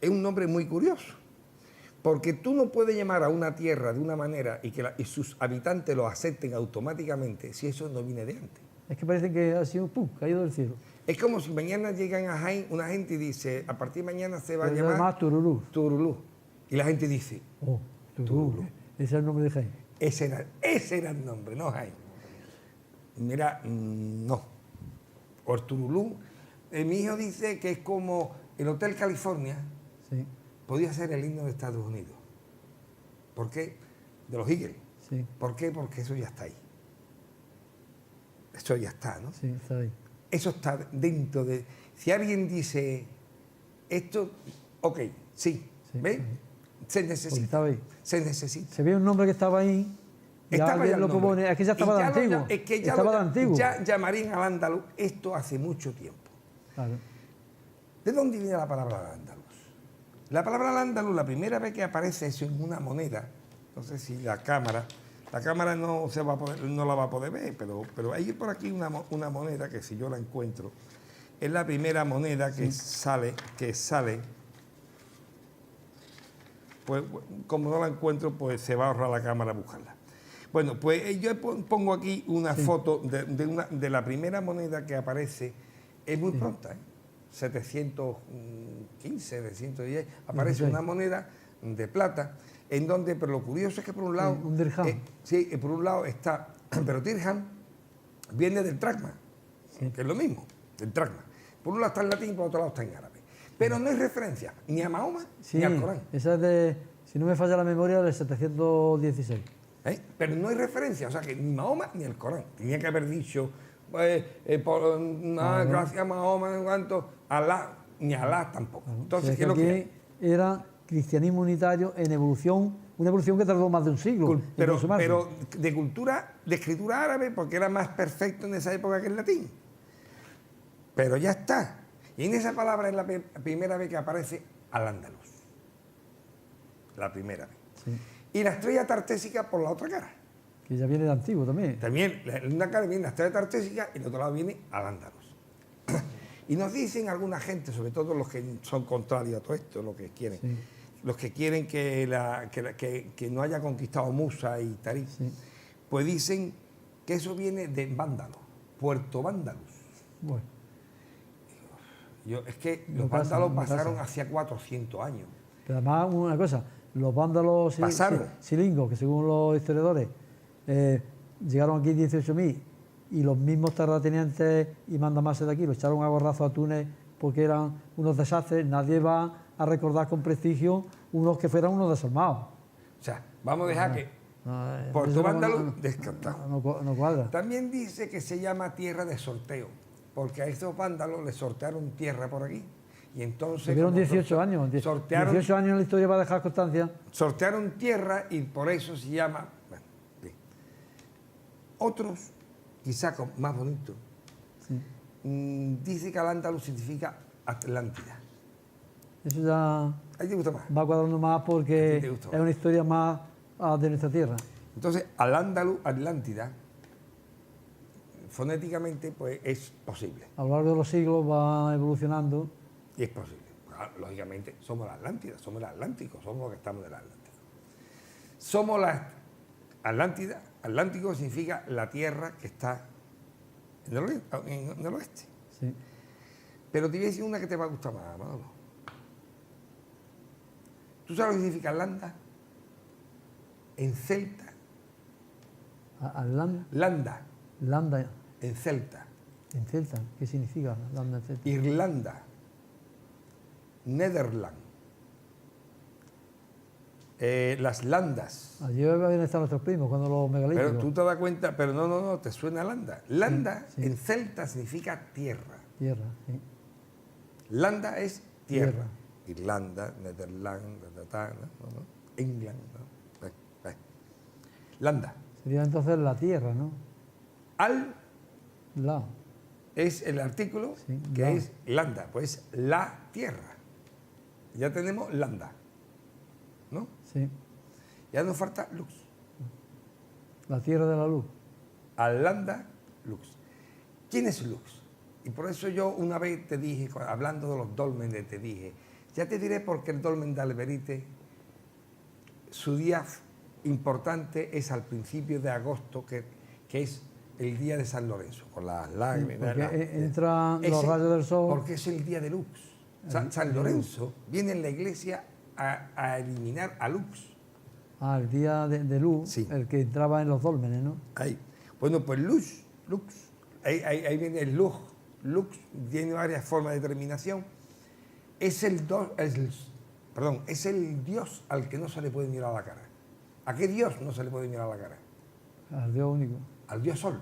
es un nombre muy curioso, porque tú no puedes llamar a una tierra de una manera y sus habitantes lo acepten automáticamente si eso no viene de antes. Es que parece que ha sido caído del cielo. Es como si mañana llegan a Jaén una gente y dice, a partir de mañana se va a llamar Turulú. Y la gente dice, Turulú. Ese es el nombre de Jaén. Ese era el nombre, no Jaén. Mira, no. O Turulú. Mi hijo dice que es como el Hotel California. Sí. Podía ser el himno de Estados Unidos. ¿Por qué? De los Eagles. Sí. ¿Por qué? Porque eso ya está ahí. Eso ya está, ¿no? Sí, está ahí. Eso está dentro de... Si alguien dice esto, ok, sí, ¿ves? Se necesita. Estaba ahí. Se necesita. Se ve un nombre que estaba ahí. Estaba ya lo propone, es que ya estaba de antiguo. Es que ya estaba de antiguo. Ya llamarían al Ándalus esto hace mucho tiempo. Claro. ¿De dónde viene la palabra Al-Ándalus? La palabra Al-Ándalus, la primera vez que aparece eso en una moneda, no sé si la cámara no la va a poder ver, pero hay por aquí una moneda que si yo la encuentro, es la primera moneda que sale, pues como no la encuentro, pues se va a ahorrar la cámara a buscarla. Bueno, pues yo pongo aquí una foto de la primera moneda que aparece, es muy pronta, 715, 710, aparece una moneda de plata, en donde, pero lo curioso es que por un lado... un dirham. Por un lado está, pero dirham viene del dracma, que es lo mismo, del dracma. Por un lado está en latín, por otro lado está en árabe. Pero no hay referencia ni a Mahoma ni al Corán. Esa es de, si no me falla la memoria, del 716. Pero no hay referencia, o sea que ni Mahoma ni el Corán. Tenía que haber dicho, gracias a Mahoma, en cuanto, Alá, ni Alá tampoco. Entonces, ¿qué es lo que hay? Era cristianismo unitario en evolución, una evolución que tardó más de un siglo. Pero de escritura árabe, porque era más perfecto en esa época que el latín. Pero ya está. Y en esa palabra es la primera vez que aparece Al-Ándalus. La primera vez. Sí. Y la estrella tartésica por la otra cara. Que ya viene de antiguo también. También, en una cara viene la estrella tartésica y en el otro lado viene Al-Ándalus. Y nos dicen alguna gente, sobre todo los que son contrarios a todo esto, los que quieren, los que quieren que no haya conquistado Musa y Tarik, pues dicen que eso viene de Vándalos, Puerto Vándalos. Bueno. Es que los vándalos pasaron hacia 400 años. Pero además, una cosa, los vándalos silingos, que según los historiadores llegaron aquí 18.000 y los mismos terratenientes y mandamases de aquí lo echaron a gorrazo a Túnez porque eran unos desastres. Nadie va a recordar con prestigio unos que fueran unos desarmados. O sea, vamos a dejar que Puerto Vándalo descartado. No cuadra. También dice que se llama tierra de sorteo, porque a estos vándalos les sortearon tierra por aquí. Y entonces... Tuvieron 18 años. 18 años en la historia para dejar constancia. Sortearon tierra y por eso se llama... Bueno, bien. Otros, quizá más bonito, dice que Al-Ándalus significa Atlántida. Eso ya... ¿A ti te gusta más? Va cuadrando más porque es una historia más de nuestra tierra. Entonces, Al-Ándalus, Atlántida, fonéticamente, pues es posible. A lo largo de los siglos va evolucionando. Y es posible. Lógicamente, somos la Atlántida, somos el Atlántico, somos los que estamos en el Atlántico. somos la Atlántida. Atlántico significa la tierra que está en el oeste. Sí. Pero te voy a decir una que te va a gustar más, Manolo. ¿Tú sabes lo que significa landa? En celta. Landa, Landa en celta. en celta. ¿Qué significa landa en celta? Irlanda. Netherland. Las landas. Allí habían estado nuestros primos cuando los megalíticos. Pero tú te das cuenta, pero no, te suena landa. Landa Sí, sí. en celta significa tierra. Tierra, sí. Landa es tierra. Tierra. Irlanda, Netherland, ¿no? England. ¿no? Landa. Sería entonces la tierra, ¿no? Al La. es el artículo Sí, que la. es landa, pues la tierra. Ya tenemos landa, ¿no? Sí. Ya nos falta lux. La tierra de la luz. Landa, lux. ¿Quién es lux? Y por eso yo una vez te dije, hablando de los dólmenes, te dije, ya te diré por qué el dolmen de Alberite, su día importante es al principio de agosto, que es el día de San Lorenzo, con las lágrimas. Porque entran los rayos del sol. Porque es el día de lux. San Lorenzo viene en la iglesia a eliminar a lux. El día de luz, Sí. el que entraba en los dólmenes, ¿no? Ahí. Bueno, pues lux. Ahí viene el lux. Lux tiene varias formas de terminación. Es el Dios al que no se le puede mirar a la cara. ¿A qué Dios no se le puede mirar a la cara? Al Dios único. Al Dios Sol.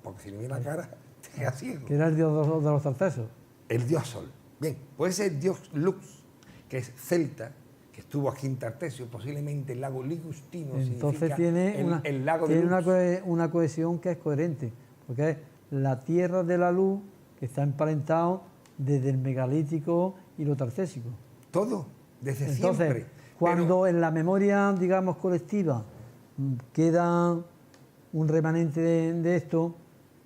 Porque si le mira la cara, te queda ciego. Que era el Dios de los tartesos. El Dios Sol. Bien, pues ese Dios Lux, que es celta, que estuvo aquí en Tartesio, posiblemente el lago Ligustino. Entonces tiene, el lago de Lux. una cohesión que es coherente, porque es la tierra de la luz que está emparentado desde el megalítico y lo tartésico. Todo, desde Entonces, siempre. cuando en la memoria, digamos, colectiva queda un remanente de esto,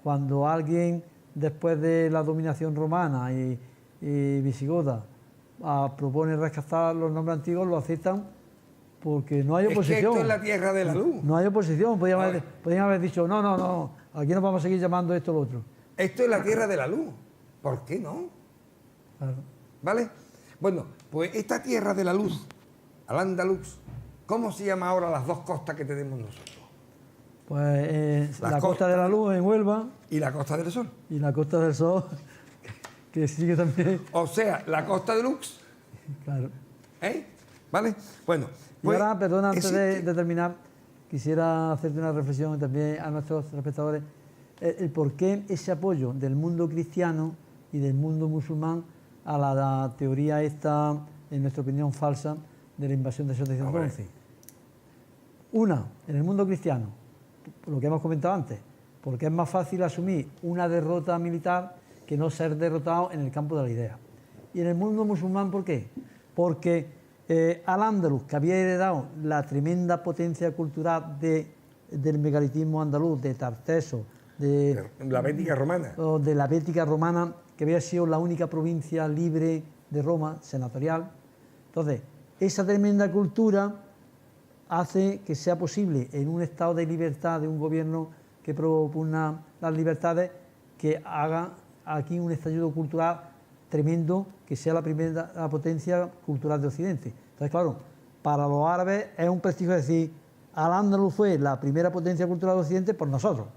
cuando alguien, después de la dominación romana y visigoda, propone rescatar los nombres antiguos, lo aceptan porque no hay oposición. Es que esto es la tierra de la luz. No hay oposición, podrían haber dicho, no, aquí nos vamos a seguir llamando esto o lo otro. Esto es la tierra de la luz. ¿Por qué no? Claro. ¿Vale? Bueno, pues esta tierra de la luz, Al-Ándalus, ¿cómo se llama ahora las dos costas que tenemos nosotros? Pues la Las Costa de la Luz en Huelva Y la Costa del Sol. y la Costa del Sol, que sigue también. O sea, la Costa de Lux. Claro. ¿Eh? ¿Vale? Bueno. Y ahora, perdona, antes existe- de terminar, quisiera hacerte una reflexión también a nuestros espectadores, el por qué ese apoyo del mundo cristiano y del mundo musulmán a la teoría esta, en nuestra opinión, falsa, de la invasión de 711. Una, en el mundo cristiano, lo que hemos comentado antes, porque es más fácil asumir una derrota militar que no ser derrotado en el campo de la idea. Y en el mundo musulmán, ¿por qué? Porque Al-Ándalus, que había heredado la tremenda potencia cultural del megalitismo andaluz, de Tarteso, de La Bética romana. o de la Bética romana, que había sido la única provincia libre de Roma, senatorial. Entonces, esa tremenda cultura hace que sea posible, en un estado de libertad de un gobierno que propugna las libertades, que haga aquí un estallido cultural tremendo, que sea la primera potencia cultural de Occidente. Entonces, claro, para los árabes es un prestigio decir, Al-Ándalus fue la primera potencia cultural de Occidente por nosotros.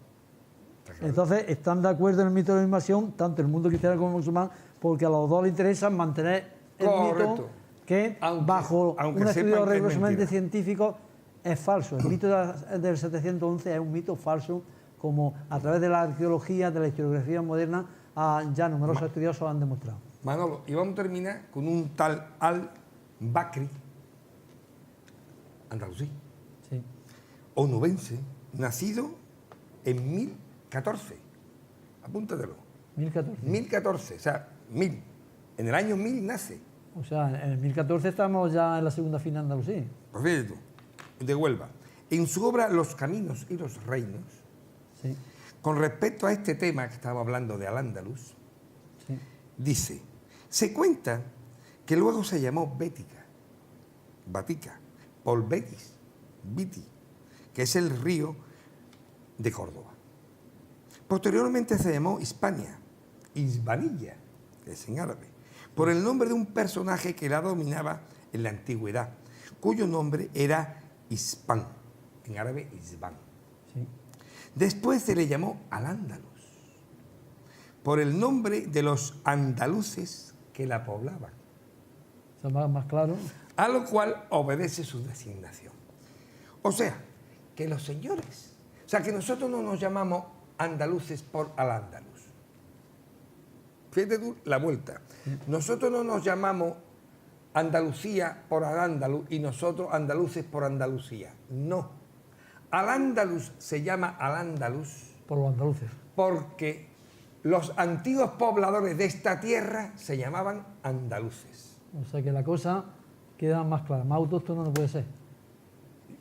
Entonces, están de acuerdo en el mito de la invasión, tanto el mundo cristiano como el musulmán, porque a los dos les interesa mantener el mito que, bajo un estudio rigurosamente científico, es falso. El mito del 711 es un mito falso, como a través de la arqueología, de la historiografía moderna, ya numerosos estudiosos han demostrado. Manolo, y vamos a terminar con un tal Al-Bakri, andalusí, Sí. onubense, nacido en 1014. Apúntatelo. 1014. 1014, o sea, 1000. En el año 1000 nace. O sea, en el 1014 estamos ya en la segunda fin de Andalucía. Pues fíjate tú, de Huelva. En su obra Los caminos y los reinos, Sí, con respecto a este tema que estaba hablando de Al-Ándalus, sí. dice, se cuenta que luego se llamó Bética, por Betis, Viti, que es el río de Córdoba. Posteriormente se llamó Hispania, Hispanilla, que es en árabe, por el nombre de un personaje que la dominaba en la antigüedad, cuyo nombre era Hispán, en árabe Isbán. Sí. Después se le llamó Al-Ándalus, por el nombre de los andaluces que la poblaban, Eso es más claro. a lo cual obedece su designación. O sea, que los señores, o sea, que nosotros no nos llamamos andaluces por Al-Ándalus. Fíjate tú la vuelta. Nosotros no nos llamamos Andalucía por Al-Ándalus y nosotros andaluces por Andalucía. No. Al-Ándalus se llama Al-Ándalus Por los andaluces. porque los antiguos pobladores de esta tierra se llamaban andaluces. O sea que la cosa queda más clara. Más autóctono no puede ser.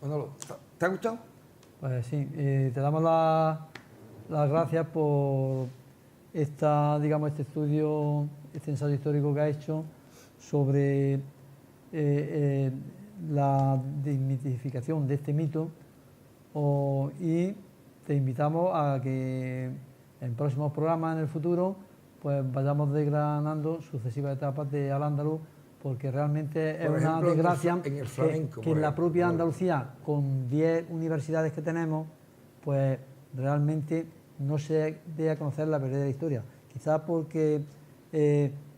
Manolo, ¿te ha gustado? Pues sí, te damos las gracias por este estudio, este ensayo histórico que ha hecho sobre la desmitificación de este mito y te invitamos a que en próximos programas en el futuro pues vayamos desgranando sucesivas etapas de Al-Ándalus, porque realmente es Por una ejemplo, desgracia en el flamenco, que en la por propia ejemplo. Andalucía, con 10 universidades que tenemos, pues realmente no se dé a conocer la verdadera historia. Quizás porque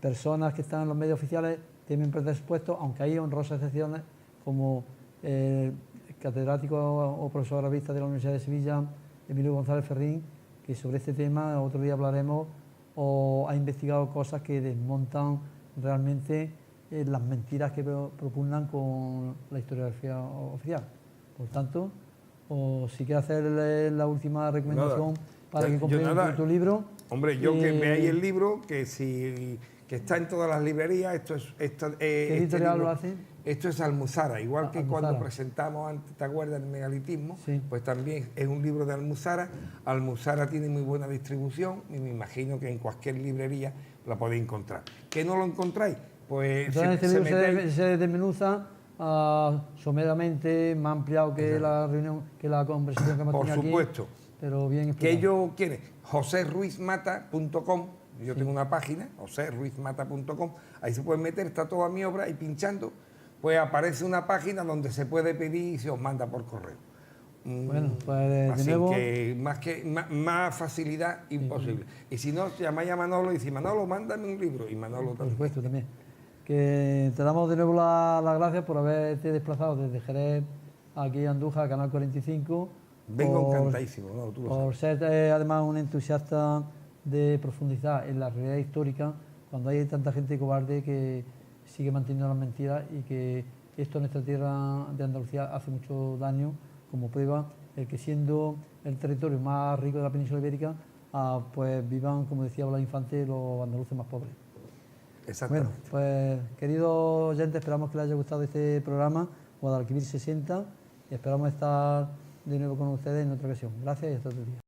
personas que están en los medios oficiales tienen predispuestos, aunque hay honrosas excepciones, como el catedrático o profesor agravista de la Universidad de Sevilla, Emilio González Ferrín, que sobre este tema otro día hablaremos, o ha investigado cosas que desmontan realmente las mentiras que propugnan con la historiografía oficial. Por tanto, o si quieres hacer la última recomendación para que compren tu libro. Hombre, yo que veáis el libro, que está en todas las librerías, ¿Qué editorial lo hace? Esto es Almuzara, igual que Almuzara. cuando presentamos antes, ¿te acuerdas del megalitismo? Sí. Pues también es un libro de Almuzara. Almuzara tiene muy buena distribución y me imagino que en cualquier librería la podéis encontrar. ¿Que no lo encontráis? Pues Entonces, este libro se desmenuza someramente, más ampliado que la reunión, que la conversación que hemos tenido aquí. Por supuesto. Pero bien Que explicado. ellos quieren, joseruizmata.com, yo tengo una página, joseruizmata.com, ahí se pueden meter, está toda mi obra y pinchando, pues aparece una página donde se puede pedir y se os manda por correo. Bueno, pues de Así nuevo... que más facilidad imposible. Y si no, llamáis a Manolo y decís, Manolo, mándame un libro, y Manolo Por también. supuesto, también. Que te damos de nuevo las gracias por haberte desplazado desde Jerez aquí a Andújar, Canal 45. Vengo encantadísimo, ¿no? Tú lo Por sabes. ser además un entusiasta de profundizar en la realidad histórica cuando hay tanta gente cobarde que sigue manteniendo las mentiras y que esto en nuestra tierra de Andalucía hace mucho daño, como prueba el que siendo el territorio más rico de la península ibérica, pues vivan, como decía Blas Infante, los andaluces más pobres. Exactamente. Bueno, pues queridos oyentes, esperamos que les haya gustado este programa, Guadalquivir 60, y esperamos estar de nuevo con ustedes en otra ocasión. Gracias y hasta otro día.